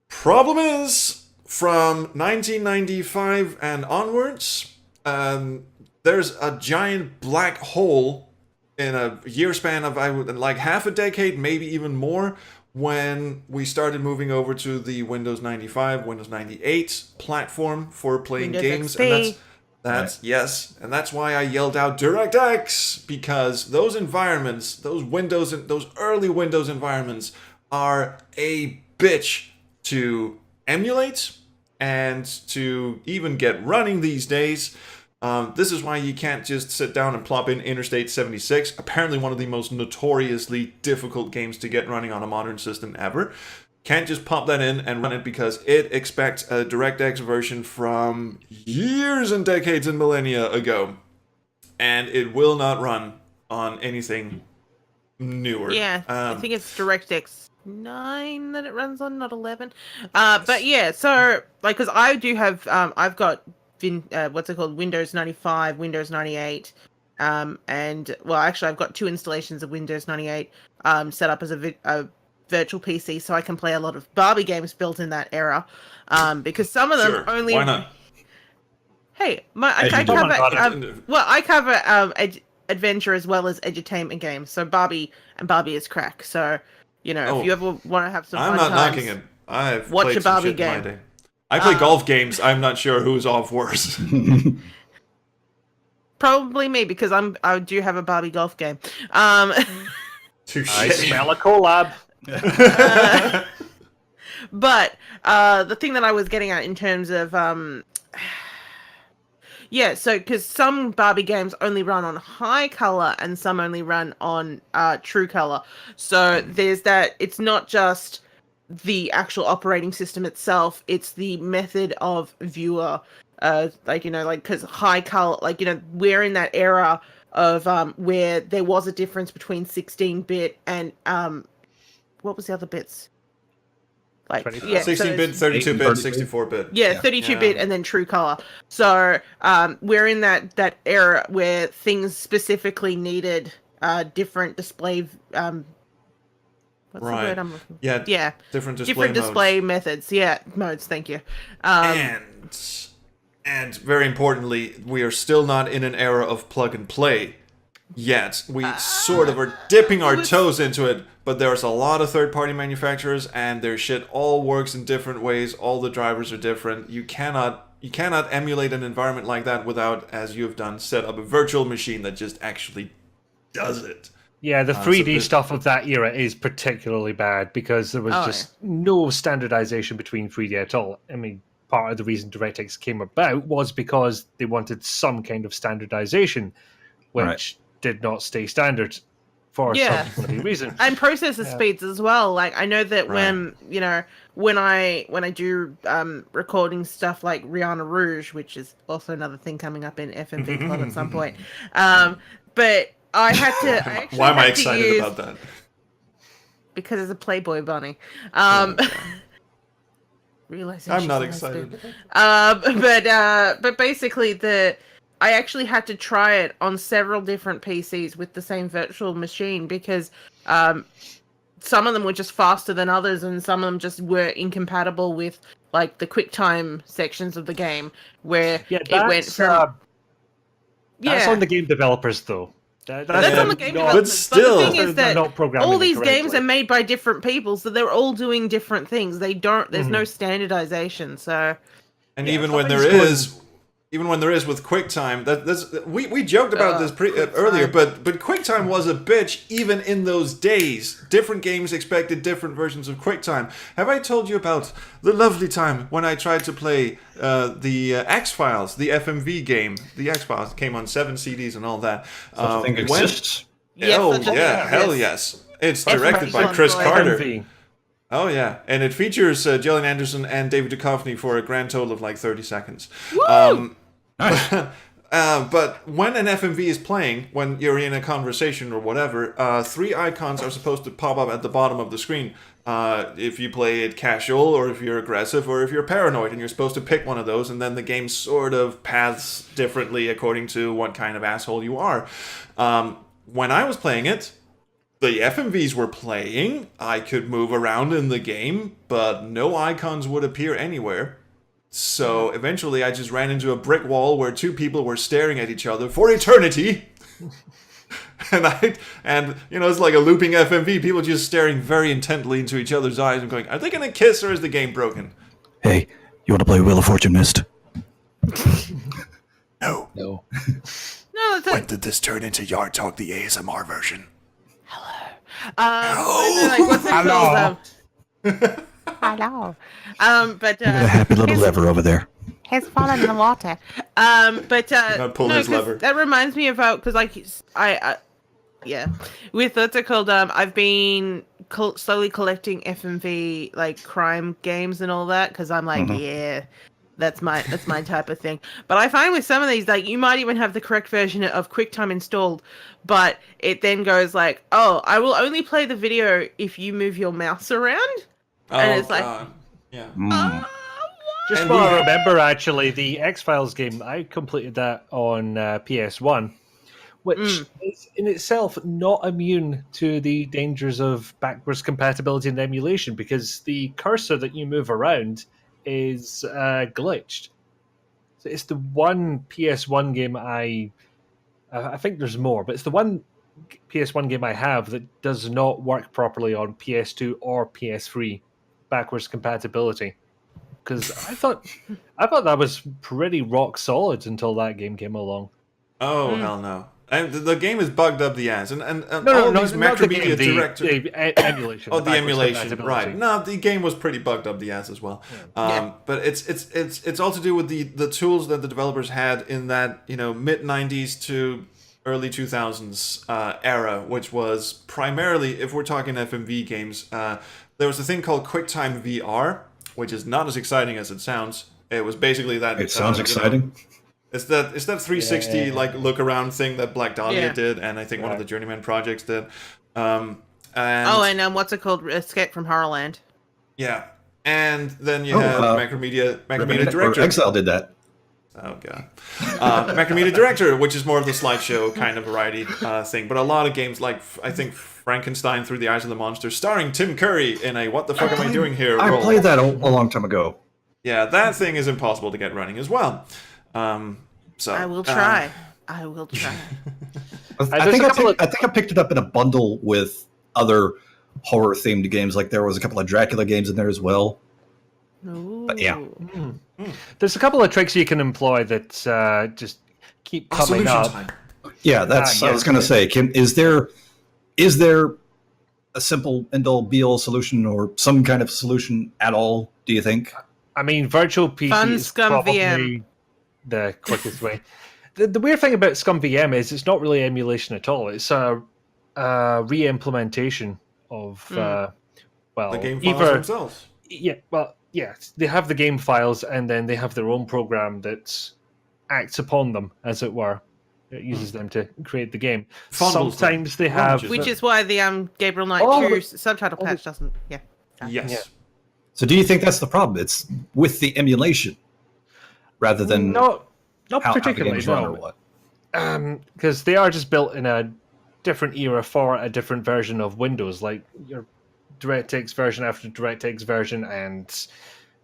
[SPEAKER 2] Problem is, from 1995 and onwards, there's a giant black hole in a year span of like half a decade, maybe even more, when we started moving over to the Windows 95, Windows 98 platform for playing
[SPEAKER 3] Windows
[SPEAKER 2] games.
[SPEAKER 3] XP.
[SPEAKER 2] And that's yes, and that's why I yelled out DirectX, because those environments, those Windows and those early Windows environments are a bitch to emulate and to even get running these days. This is why you can't just sit down and plop in Interstate 76, apparently one of the most notoriously difficult games to get running on a modern system ever. Can't just pop that in and run it because it expects a DirectX version from years and decades and millennia ago. And it will not run on anything newer.
[SPEAKER 3] Yeah, I think it's DirectX 9 that it runs on, not 11. But yeah, so like, because I do have, I've got Windows 95, Windows 98, and well, actually, I've got 2 installations of Windows 98 set up as a virtual PC, so I can play a lot of Barbie games built in that era. Because some of them
[SPEAKER 2] Sure,
[SPEAKER 3] only.
[SPEAKER 2] why not?
[SPEAKER 3] Hey, I
[SPEAKER 4] Hey,
[SPEAKER 3] cover adventure as well as edutainment games. So Barbie is crack. So if you ever want to have some
[SPEAKER 2] I'm
[SPEAKER 3] fun
[SPEAKER 2] not
[SPEAKER 3] times,
[SPEAKER 2] knocking it. I've
[SPEAKER 3] watch
[SPEAKER 2] played
[SPEAKER 3] a
[SPEAKER 2] some
[SPEAKER 3] Barbie
[SPEAKER 2] shit in my
[SPEAKER 3] game.
[SPEAKER 2] day. I play golf games. I'm not sure who's off worse.
[SPEAKER 3] Probably me, because I do have a Barbie golf game.
[SPEAKER 1] I smell a collab.
[SPEAKER 3] But the thing that I was getting at in terms of yeah, so because some Barbie games only run on high color and some only run on true color. So there's that. It's not just the actual operating system itself; it's the method of viewer. Like because high color, we're in that era of where there was a difference between 16-bit and what was the other bits? Like
[SPEAKER 2] 16-bit, 32-bit, 64-bit.
[SPEAKER 3] Yeah, 32-bit and then true color. So we're in that era where things specifically needed different display. What's the word I'm looking for? Yeah,
[SPEAKER 2] different
[SPEAKER 3] display methods. Yeah, modes. Thank you.
[SPEAKER 2] And very importantly, we are still not in an era of plug and play yet. We sort of are dipping our toes into it, but there's a lot of third-party manufacturers, and their shit all works in different ways. All the drivers are different. You cannot emulate an environment like that without, as you've done, set up a virtual machine that just actually does it.
[SPEAKER 1] Yeah, the 3D stuff of that era is particularly bad because there was no standardization between 3D at all. I mean, part of the reason DirectX came about was because they wanted some kind of standardization, which did not stay standard for some bloody reason.
[SPEAKER 3] And processor speeds as well. Like I know that when I do recording stuff like Rihanna Rouge, which is also another thing coming up in FMV Club at some point. But I had to.
[SPEAKER 2] Why am I excited about that?
[SPEAKER 3] Because it's a Playboy bunny. Realizing
[SPEAKER 2] I'm not excited.
[SPEAKER 3] But basically I actually had to try it on several different PCs with the same virtual machine because some of them were just faster than others, and some of them just were incompatible with like the QuickTime sections of the game, where it went from.
[SPEAKER 1] That's on the game developers, though.
[SPEAKER 3] That's on the game developers.
[SPEAKER 2] But still,
[SPEAKER 3] the thing is that all these games are made by different people, so they're all doing different things. There's no standardization. So,
[SPEAKER 2] and even when there is with QuickTime, we joked about this earlier, but QuickTime was a bitch even in those days. Different games expected different versions of QuickTime. Have I told you about the lovely time when I tried to play the X-Files, the FMV game? The X-Files came on 7 CDs and all that.
[SPEAKER 4] Such a thing exists?
[SPEAKER 2] Hell yes. It's directed by Chris Carter.
[SPEAKER 1] FMV.
[SPEAKER 2] Oh yeah, and it features Gillian Anderson and David Duchovny for a grand total of like 30 seconds. But when an FMV is playing, when you're in a conversation or whatever, 3 icons are supposed to pop up at the bottom of the screen. If you play it casual, or if you're aggressive, or if you're paranoid, and you're supposed to pick one of those, and then the game sort of paths differently according to what kind of asshole you are. When I was playing it, the FMVs were playing, I could move around in the game, but no icons would appear anywhere. So eventually I just ran into a brick wall where 2 people were staring at each other for eternity. and it's like a looping FMV, people just staring very intently into each other's eyes and going, are they going to kiss or is the game broken?
[SPEAKER 4] Hey, you want to play Wheel of Fortune Mist?
[SPEAKER 2] No.
[SPEAKER 3] No,
[SPEAKER 2] when did this turn into YAR Talk, the ASMR version?
[SPEAKER 3] What's it called? Hello. But
[SPEAKER 4] a happy little lever over there.
[SPEAKER 3] He's fallen in the water.
[SPEAKER 2] Pull his lever.
[SPEAKER 3] That reminds me about because with what's it called? I've been slowly collecting FMV like crime games and all that because I'm like, that's my type of thing. But I find with some of these, like you might even have the correct version of QuickTime installed, but it then goes like, oh, I will only play the video if you move your mouse around. And it's like,
[SPEAKER 1] just what I remember, actually, the X-Files game, I completed that on PS1, which is in itself not immune to the dangers of backwards compatibility and emulation, because the cursor that you move around is glitched. So it's the one PS1 game I think there's more, but it's the one PS1 game I have that does not work properly on PS2 or PS3 backwards compatibility, because I thought that was pretty rock solid until that game came along.
[SPEAKER 2] Oh hell no! And the game is bugged up the ass, and
[SPEAKER 1] No,
[SPEAKER 2] all these
[SPEAKER 1] not the
[SPEAKER 2] Macromedia
[SPEAKER 1] game,
[SPEAKER 2] directors.
[SPEAKER 1] emulation.
[SPEAKER 2] Oh, the emulation,
[SPEAKER 1] compatibility.
[SPEAKER 2] right? No, the game was pretty bugged up the ass as well. But it's all to do with the tools that the developers had in that mid '90s to early 2000s era, which was primarily, if we're talking FMV games, there was a thing called QuickTime VR, which is not as exciting as it sounds. It was basically that.
[SPEAKER 4] It sounds exciting.
[SPEAKER 2] It's that 360 like look around thing that Black Dahlia did, and I think one of the Journeyman projects did. And
[SPEAKER 3] what's it called? Escape from Horrorland.
[SPEAKER 2] Yeah, and then you have Macromedia Director.
[SPEAKER 4] Exile did that.
[SPEAKER 2] Oh god, Macromedia Director, which is more of the slideshow kind of variety thing. But a lot of games like I think Frankenstein Through the Eyes of the Monster, starring Tim Curry in a "What the fuck am I doing here?"
[SPEAKER 4] I
[SPEAKER 2] role.
[SPEAKER 4] played that a long time ago.
[SPEAKER 2] Yeah, that thing is impossible to get running as well. So
[SPEAKER 3] I will try. I will try.
[SPEAKER 4] I think I picked it up in a bundle with other horror themed games. Like there was a couple of Dracula games in there as well.
[SPEAKER 3] Ooh.
[SPEAKER 4] But yeah,
[SPEAKER 1] There's a couple of tricks you can employ that just keep coming
[SPEAKER 2] solution
[SPEAKER 1] up.
[SPEAKER 2] time.
[SPEAKER 4] yeah. That's I was going to say. Kim, is there a simple end-all be-all solution or some kind of solution at all? Do you think?
[SPEAKER 1] I mean, virtual PC
[SPEAKER 3] Fun
[SPEAKER 1] is
[SPEAKER 3] Scum
[SPEAKER 1] probably
[SPEAKER 3] VM.
[SPEAKER 1] the quickest way. The weird thing about Scum VM is it's not really emulation at all. It's a re-implementation of
[SPEAKER 2] The game files themselves.
[SPEAKER 1] Yeah, well, yeah, they have the game files and then they have their own program that acts upon them, as it were. It uses them to create the game.
[SPEAKER 2] Fondles
[SPEAKER 1] Sometimes
[SPEAKER 2] them.
[SPEAKER 1] they have...
[SPEAKER 2] Launches
[SPEAKER 3] Which
[SPEAKER 2] them.
[SPEAKER 3] is why the Gabriel Knight
[SPEAKER 1] Oh,
[SPEAKER 3] 2 subtitle patch doesn't. Yeah.
[SPEAKER 2] Yes.
[SPEAKER 1] Yeah.
[SPEAKER 4] So do you think that's the problem? It's with the emulation rather than
[SPEAKER 1] Not
[SPEAKER 4] how the
[SPEAKER 1] particularly,
[SPEAKER 4] games run or
[SPEAKER 1] no.
[SPEAKER 4] what?
[SPEAKER 1] Because they are just built in a different era for a different version of Windows, like your DirectX version after DirectX version, and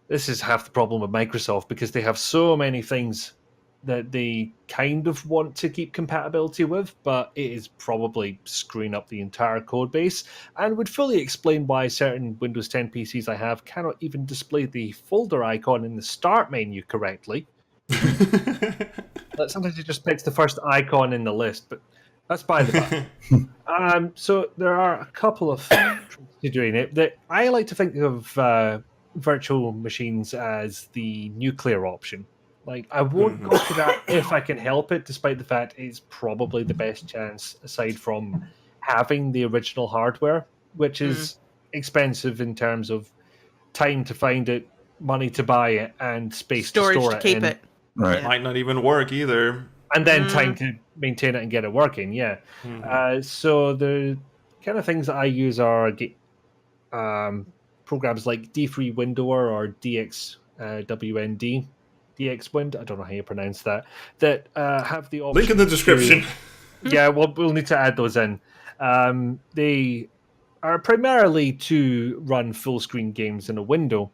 [SPEAKER 1] this is half the problem with Microsoft because they have so many things that they kind of want to keep compatibility with, but it is probably screwing up the entire code base and would fully explain why certain Windows 10 PCs I have cannot even display the folder icon in the start menu correctly. Sometimes it just picks the first icon in the list, but that's by the by. So there are a couple of tricks to doing it. That I like to think of virtual machines as the nuclear option. Like, I won't go to that if I can help it, despite the fact it's probably the best chance, aside from having the original hardware, which is expensive in terms of time to find it, money to buy it, and space
[SPEAKER 3] Storage
[SPEAKER 1] to store
[SPEAKER 3] to
[SPEAKER 1] it
[SPEAKER 3] keep
[SPEAKER 1] in.
[SPEAKER 3] it.
[SPEAKER 4] Right.
[SPEAKER 2] Might not even work either.
[SPEAKER 1] And then time to maintain it and get it working, yeah. So the kind of things that I use are programs like D3WINDOWER or DXWND. DXWND, I don't know how you pronounce that, that have the option.
[SPEAKER 2] Link in the description.
[SPEAKER 1] Yeah, we'll need to add those in. They are primarily to run full screen games in a window,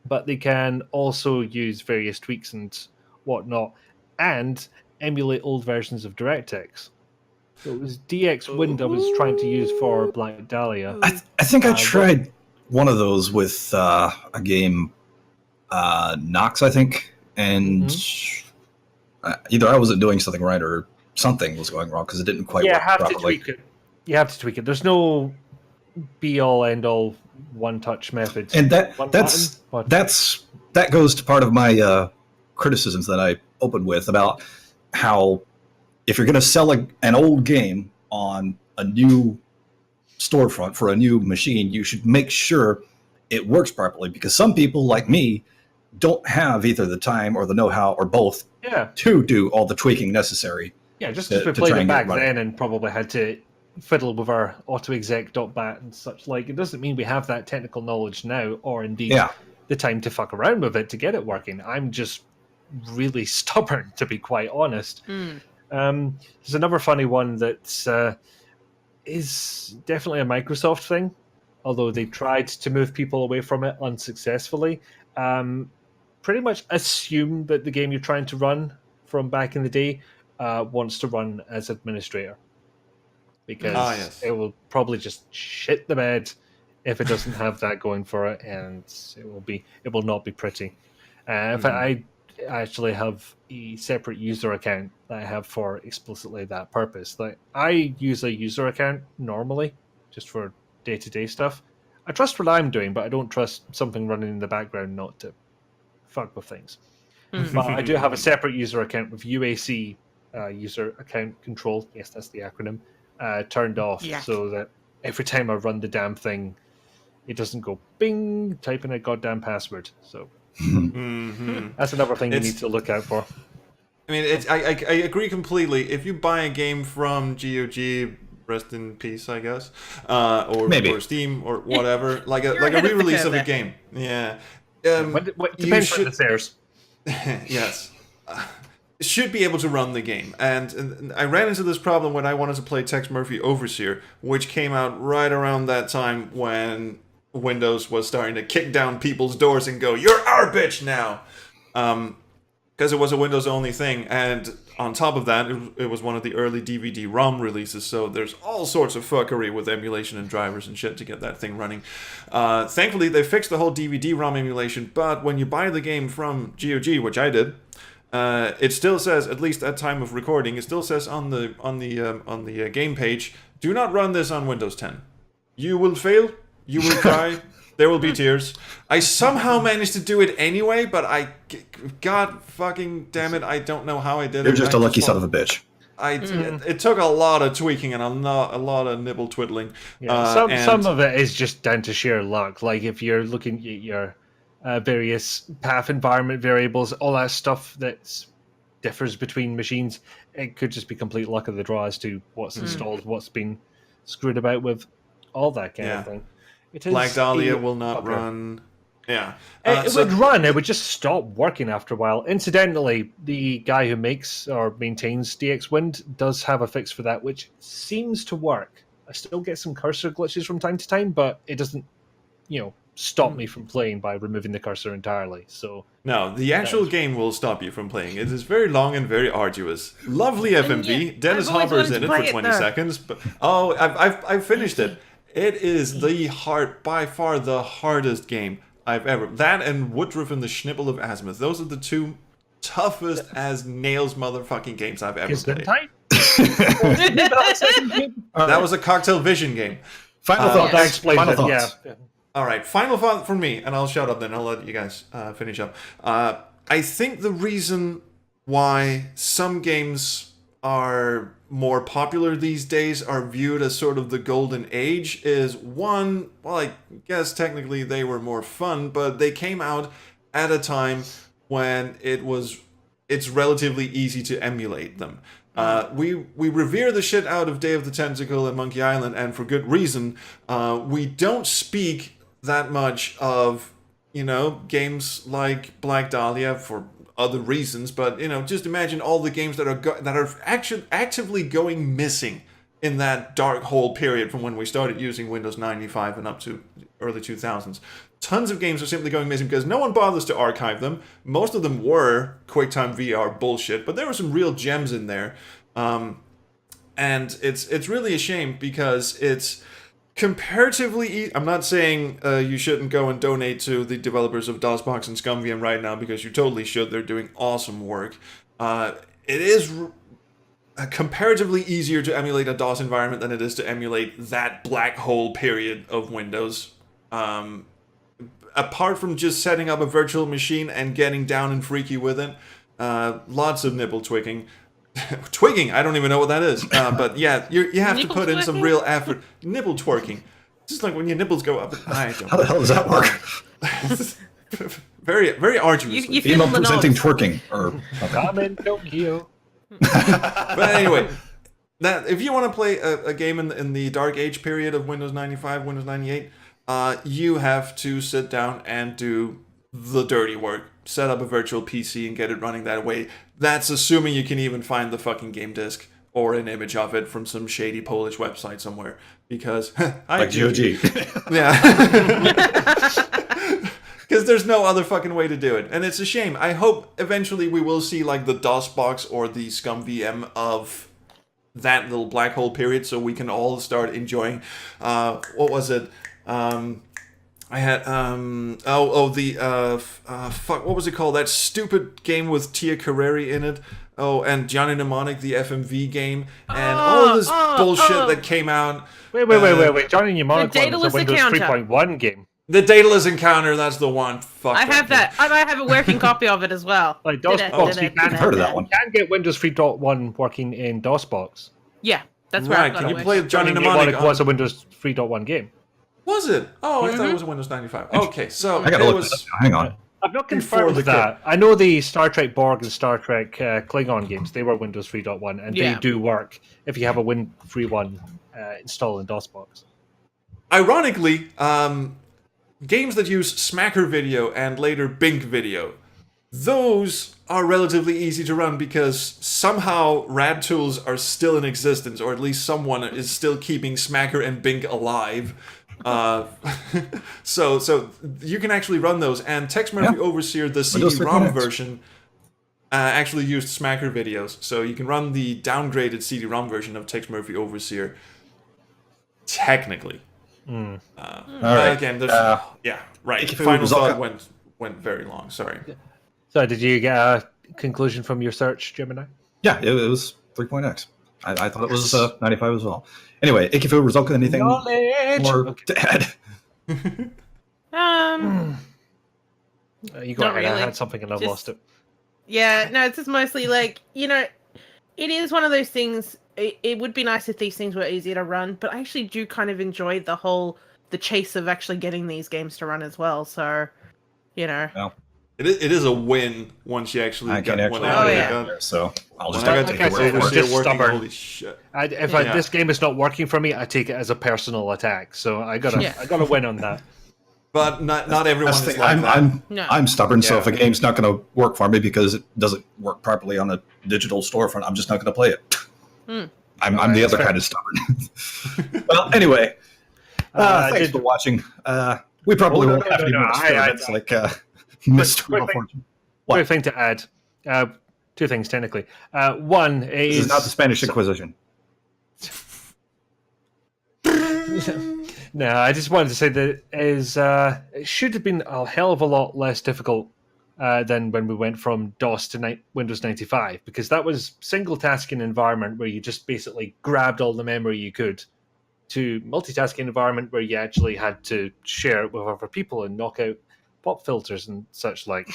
[SPEAKER 1] but they can also use various tweaks and whatnot, and emulate old versions of DirectX. So it was DXWND I was trying to use for Black Dahlia.
[SPEAKER 4] I think I tried one of those with a game, Nox, I think, and either I wasn't doing something right or something was going wrong because it didn't quite work properly.
[SPEAKER 1] You have to tweak it. There's no be-all, end-all, one-touch method.
[SPEAKER 4] And that goes to part of my criticisms that I opened with about how if you're going to sell an old game on a new storefront for a new machine, you should make sure it works properly, because some people like me don't have either the time or the know-how or both to do all the tweaking necessary.
[SPEAKER 1] Yeah, just because we played it back then and probably had to fiddle with our autoexec.bat and such like, it doesn't mean we have that technical knowledge now, or indeed the time to fuck around with it to get it working. I'm just really stubborn, to be quite honest. There's another funny one that is definitely a Microsoft thing, although they tried to move people away from it unsuccessfully. Pretty much assume that the game you're trying to run from back in the day wants to run as administrator, because it will probably just shit the bed if it doesn't have that going for it, and it will not be pretty. In fact, I actually have a separate user account that I have for explicitly that purpose. Like, I use a user account normally just for day-to-day stuff. I trust what I'm doing, but I don't trust something running in the background not to fuck with things. But I do have a separate user account with UAC, user account control, yes, that's the acronym, turned off, so that every time I run the damn thing, it doesn't go bing, type in a goddamn password. So that's another thing you need to look out for.
[SPEAKER 2] I mean, I agree completely. If you buy a game from GOG, rest in peace, I guess, or Steam or whatever, like a re-release of a game,
[SPEAKER 1] depends on the sales.
[SPEAKER 2] Yes. Should be able to run the game. And I ran into this problem when I wanted to play Tex Murphy Overseer, which came out right around that time when Windows was starting to kick down people's doors and go, "You're our bitch now!" Because it was a Windows-only thing, and on top of that, it was one of the early DVD-ROM releases, so there's all sorts of fuckery with emulation and drivers and shit to get that thing running. Thankfully, they fixed the whole DVD-ROM emulation, but when you buy the game from GOG, which I did, it still says, at least at time of recording, it still says on the game page, "Do not run this on Windows 10. You will fail. You will cry. There will be tears." I somehow managed to do it anyway, but God fucking damn it, I don't know how I did it.
[SPEAKER 4] You're just a lucky son of a bitch.
[SPEAKER 2] It took a lot of tweaking and a lot of nibble twiddling.
[SPEAKER 1] Yeah, some of it is just down to sheer luck. Like if you're looking at your various path environment variables, all that stuff that differs between machines, it could just be complete luck of the draw as to what's installed, what's been screwed about with, all that kind of thing.
[SPEAKER 2] Black Dahlia will not run. Yeah.
[SPEAKER 1] It would run, it would just stop working after a while. Incidentally, the guy who makes or maintains DXWND does have a fix for that, which seems to work. I still get some cursor glitches from time to time, but it doesn't, stop me from playing by removing the cursor entirely. So
[SPEAKER 2] no, the actual game will stop you from playing. It is very long and very arduous. Lovely FMV. Dennis Hopper's in it for 20 seconds. But I've finished it. It is by far the hardest game I've ever. That and Woodruff and the Schnibble of Azimuth. Those are the two toughest as nails motherfucking games I've ever played. That was a Cocktail Vision game.
[SPEAKER 4] Final thoughts.
[SPEAKER 1] That explains
[SPEAKER 4] Final
[SPEAKER 1] it.
[SPEAKER 4] thoughts.
[SPEAKER 1] Yeah.
[SPEAKER 2] All right, final thought from me, and I'll shut up then. I'll let you guys finish up. I think the reason why some games are more popular these days, are viewed as sort of the golden age, is one, well, I guess technically they were more fun, but they came out at a time when it's relatively easy to emulate them. We revere the shit out of Day of the Tentacle and Monkey Island, and for good reason. We don't speak that much of, games like Black Dahlia for other reasons, but, just imagine all the games that are actually actively going missing in that dark hole period from when we started using Windows 95 and up to early 2000s. Tons of games are simply going missing because no one bothers to archive them. Most of them were QuickTime VR bullshit, but there were some real gems in there. And it's really a shame because it's comparatively I'm not saying you shouldn't go and donate to the developers of DOSBox and ScumVM right now, because you totally should. They're doing awesome work. It is comparatively easier to emulate a DOS environment than it is to emulate that black hole period of Windows. Apart from just setting up a virtual machine and getting down and freaky with it, lots of nipple twigging. Twigging, I don't even know what that is. But yeah, you have to put in some real effort. Nipple twerking. Just like when your nipples go up. I don't
[SPEAKER 4] How the hell does that work?
[SPEAKER 2] very, very arduous.
[SPEAKER 4] Female presenting twerking. Or
[SPEAKER 1] Ramen Tokyo.
[SPEAKER 2] But anyway, if you want to play a game in the dark age period of Windows 95, Windows 98, you have to sit down and do the dirty work. Set up a virtual PC and get it running that way. That's assuming you can even find the fucking game disc or an image of it from some shady Polish website somewhere. Because
[SPEAKER 4] like GOG.
[SPEAKER 2] Yeah. Because there's no other fucking way to do it. And it's a shame. I hope eventually we will see like the DOSBox or the ScumVM of that little black hole period, so we can all start enjoying what was it? I had fuck, what was it called? That stupid game with Tia Carrere in it. Oh, and Johnny Mnemonic, the FMV game, and all of this bullshit that came out.
[SPEAKER 1] Wait. Johnny Mnemonic one is a
[SPEAKER 3] Daedalus
[SPEAKER 1] Windows
[SPEAKER 3] Encounter.
[SPEAKER 1] 3.1 game.
[SPEAKER 2] The Daedalus Encounter, that's the one. Fuck.
[SPEAKER 3] I have that. And I have a working copy of it as well.
[SPEAKER 1] Like DOSBox, you can't
[SPEAKER 4] heard of that one.
[SPEAKER 1] can get Windows 3.1 working in DOSBox.
[SPEAKER 3] Yeah, that's where
[SPEAKER 2] Right,
[SPEAKER 3] I've got
[SPEAKER 2] can
[SPEAKER 3] it
[SPEAKER 2] you
[SPEAKER 3] with.
[SPEAKER 2] play Johnny Mnemonic
[SPEAKER 1] was a Windows 3.1 game.
[SPEAKER 2] Was it? Oh, I thought it was a Windows 95. Okay, so
[SPEAKER 4] I gotta
[SPEAKER 2] it
[SPEAKER 4] look
[SPEAKER 2] was...
[SPEAKER 4] this up. Hang on.
[SPEAKER 1] I've not
[SPEAKER 2] Before
[SPEAKER 1] confirmed
[SPEAKER 2] the
[SPEAKER 1] that. I know the Star Trek Borg and Star Trek Klingon games, they were Windows 3.1, and
[SPEAKER 3] Yeah.
[SPEAKER 1] they do work if you have a Win3.1 installed in DOSBox.
[SPEAKER 2] Ironically, games that use Smacker Video and later Bink Video, those are relatively easy to run because somehow rad tools are still in existence, or at least someone is still keeping Smacker and Bink alive. So you can actually run those, and Tex Murphy Overseer, the CD-ROM version, actually used Smacker videos, so you can run the downgraded CD-ROM version of Tex Murphy Overseer. Technically,
[SPEAKER 4] All right.
[SPEAKER 2] again, there's right.
[SPEAKER 4] IkiFoo,
[SPEAKER 2] Final
[SPEAKER 4] Resulka.
[SPEAKER 2] thought went very long. Sorry.
[SPEAKER 1] So, did you get a conclusion from your search, Gemini?
[SPEAKER 4] Yeah, it was 3.x. I thought it was 95 as well. Anyway, IkiFoo, Resulka, anything
[SPEAKER 1] Knowledge!
[SPEAKER 4] more
[SPEAKER 1] Okay.
[SPEAKER 4] to add?
[SPEAKER 1] You go
[SPEAKER 3] Not
[SPEAKER 1] ahead. I
[SPEAKER 3] really.
[SPEAKER 1] had something and I've
[SPEAKER 3] Just-
[SPEAKER 1] lost it.
[SPEAKER 3] Yeah, no, it's just mostly like, it is one of those things. It would be nice if these things were easier to run, but I actually do kind of enjoy the chase of actually getting these games to run as well. So,
[SPEAKER 2] It is a win once you actually
[SPEAKER 4] I
[SPEAKER 2] get
[SPEAKER 4] can
[SPEAKER 2] one
[SPEAKER 4] actually
[SPEAKER 2] out.
[SPEAKER 3] Oh,
[SPEAKER 4] get
[SPEAKER 3] yeah.
[SPEAKER 4] it there, so I'll just
[SPEAKER 2] When I
[SPEAKER 4] have
[SPEAKER 2] got
[SPEAKER 4] to
[SPEAKER 2] to
[SPEAKER 4] take your
[SPEAKER 1] it
[SPEAKER 4] word
[SPEAKER 1] was
[SPEAKER 4] for
[SPEAKER 1] just
[SPEAKER 4] it.
[SPEAKER 2] working,
[SPEAKER 1] stubborn.
[SPEAKER 2] holy shit.
[SPEAKER 1] If
[SPEAKER 2] Yeah.
[SPEAKER 1] this game is not working for me, I take it as a personal attack. So I gotta win on that.
[SPEAKER 2] But not everyone
[SPEAKER 4] That's the
[SPEAKER 2] is
[SPEAKER 4] thing.
[SPEAKER 2] like that.
[SPEAKER 3] No.
[SPEAKER 4] I'm stubborn, so
[SPEAKER 1] Yeah.
[SPEAKER 4] if a game's not going to work for me because it doesn't work properly on a digital storefront, I'm just not going to play it. I'm the other kind of stubborn. Well, anyway, thanks for watching. We probably won't have any more experiments like Mr.
[SPEAKER 1] quick thing.
[SPEAKER 4] Fortune.
[SPEAKER 1] Quick
[SPEAKER 4] What?
[SPEAKER 1] thing to add. Two things technically. One
[SPEAKER 4] This
[SPEAKER 1] is
[SPEAKER 4] is not the Spanish Inquisition.
[SPEAKER 1] No, I just wanted to say that it should have been a hell of a lot less difficult than when we went from DOS to Windows 95, because that was single tasking environment where you just basically grabbed all the memory you could, to multitasking environment where you actually had to share it with other people and knock out pop filters and such like.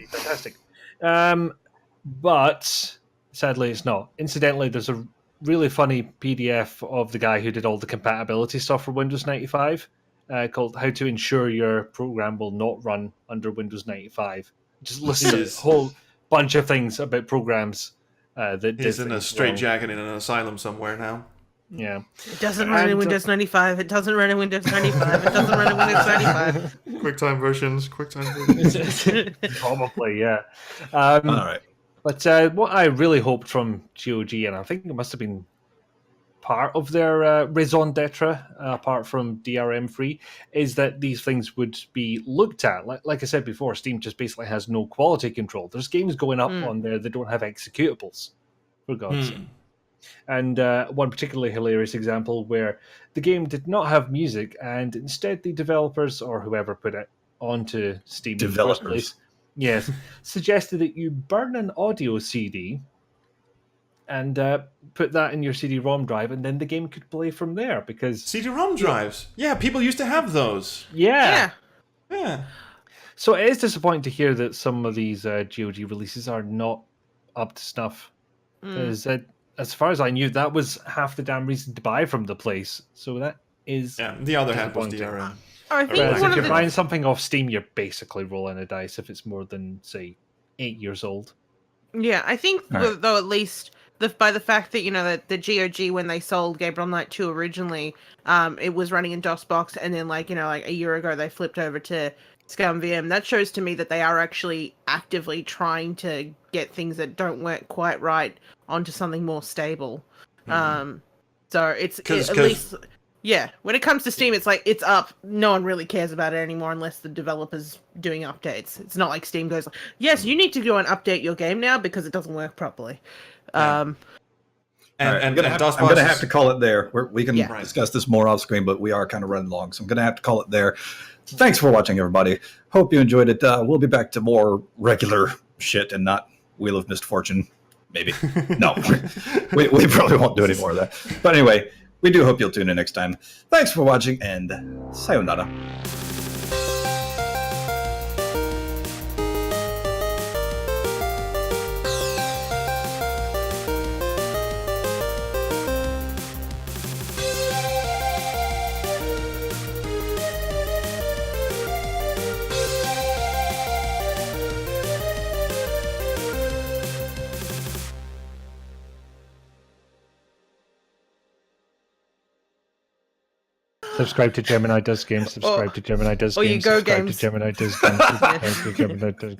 [SPEAKER 1] Fantastic. But sadly it's not. Incidentally, there's a really funny PDF of the guy who did all the compatibility stuff for Windows 95 called How to Ensure Your Program Will Not Run Under Windows 95. Just lists a whole bunch of things about programs that
[SPEAKER 2] He's in a straitjacket in an asylum somewhere now.
[SPEAKER 1] Yeah.
[SPEAKER 3] It doesn't run in
[SPEAKER 1] And,
[SPEAKER 3] Windows 95. It doesn't run in Windows 95. It doesn't run in Windows 95.
[SPEAKER 2] QuickTime versions.
[SPEAKER 1] Probably, yeah.
[SPEAKER 4] All right.
[SPEAKER 1] But what I really hoped from GOG, and I think it must have been part of their raison d'etre, apart from DRM-free, is that these things would be looked at. Like I said before, Steam just basically has no quality control. There's games going up on there that don't have executables, for God's sake. And one particularly hilarious example where the game did not have music, and instead the developers, or whoever put it onto Steam in the first place, yes, suggested that you burn an audio CD and put that in your CD-ROM drive, and then the game could play from there. Because
[SPEAKER 2] CD-ROM drives. Yeah, people used to have those.
[SPEAKER 3] Yeah.
[SPEAKER 2] Yeah.
[SPEAKER 1] So it is disappointing to hear that some of these GOG releases are not up to snuff. Because as far as I knew, that was half the damn reason to buy from the place. So that is
[SPEAKER 2] The other half was
[SPEAKER 1] disappointing.
[SPEAKER 2] DRM.
[SPEAKER 3] I think
[SPEAKER 1] Whereas
[SPEAKER 3] one
[SPEAKER 1] if
[SPEAKER 3] of
[SPEAKER 1] you're
[SPEAKER 3] the
[SPEAKER 1] buying something off Steam, you're basically rolling a dice if it's more than, say, 8 years old.
[SPEAKER 3] Yeah, I think
[SPEAKER 4] Alright.
[SPEAKER 3] though at least by the fact that that the GOG when they sold Gabriel Knight 2 originally, it was running in DOSBox, and then like a year ago they flipped over to ScumVM. That shows to me that they are actually actively trying to get things that don't work quite right onto something more stable. So it's at least. Yeah, when it comes to Steam, it's like, it's up. No one really cares about it anymore unless the developer's doing updates. It's not like Steam goes, yes, you need to go and update your game now because it doesn't work properly.
[SPEAKER 2] And,
[SPEAKER 4] All right,
[SPEAKER 2] and,
[SPEAKER 4] I'm
[SPEAKER 2] and DOS
[SPEAKER 4] going to
[SPEAKER 2] bosses-
[SPEAKER 4] have to call it there. We can
[SPEAKER 3] Yeah.
[SPEAKER 4] discuss this more off screen, but we are kind of running long, so I'm going to have to call it there. Thanks for watching, everybody. Hope you enjoyed it. We'll be back to more regular shit and not Wheel of Misfortune. Maybe. No. we probably won't do any more of that. But anyway, we do hope you'll tune in next time. Thanks for watching, and sayonara.
[SPEAKER 1] Subscribe to Gemini Does Games. Subscribe to Gemini Does
[SPEAKER 3] or you
[SPEAKER 1] Games.
[SPEAKER 3] go
[SPEAKER 1] Subscribe
[SPEAKER 3] games.
[SPEAKER 1] to Gemini Does Games. Subscribe to Gemini Does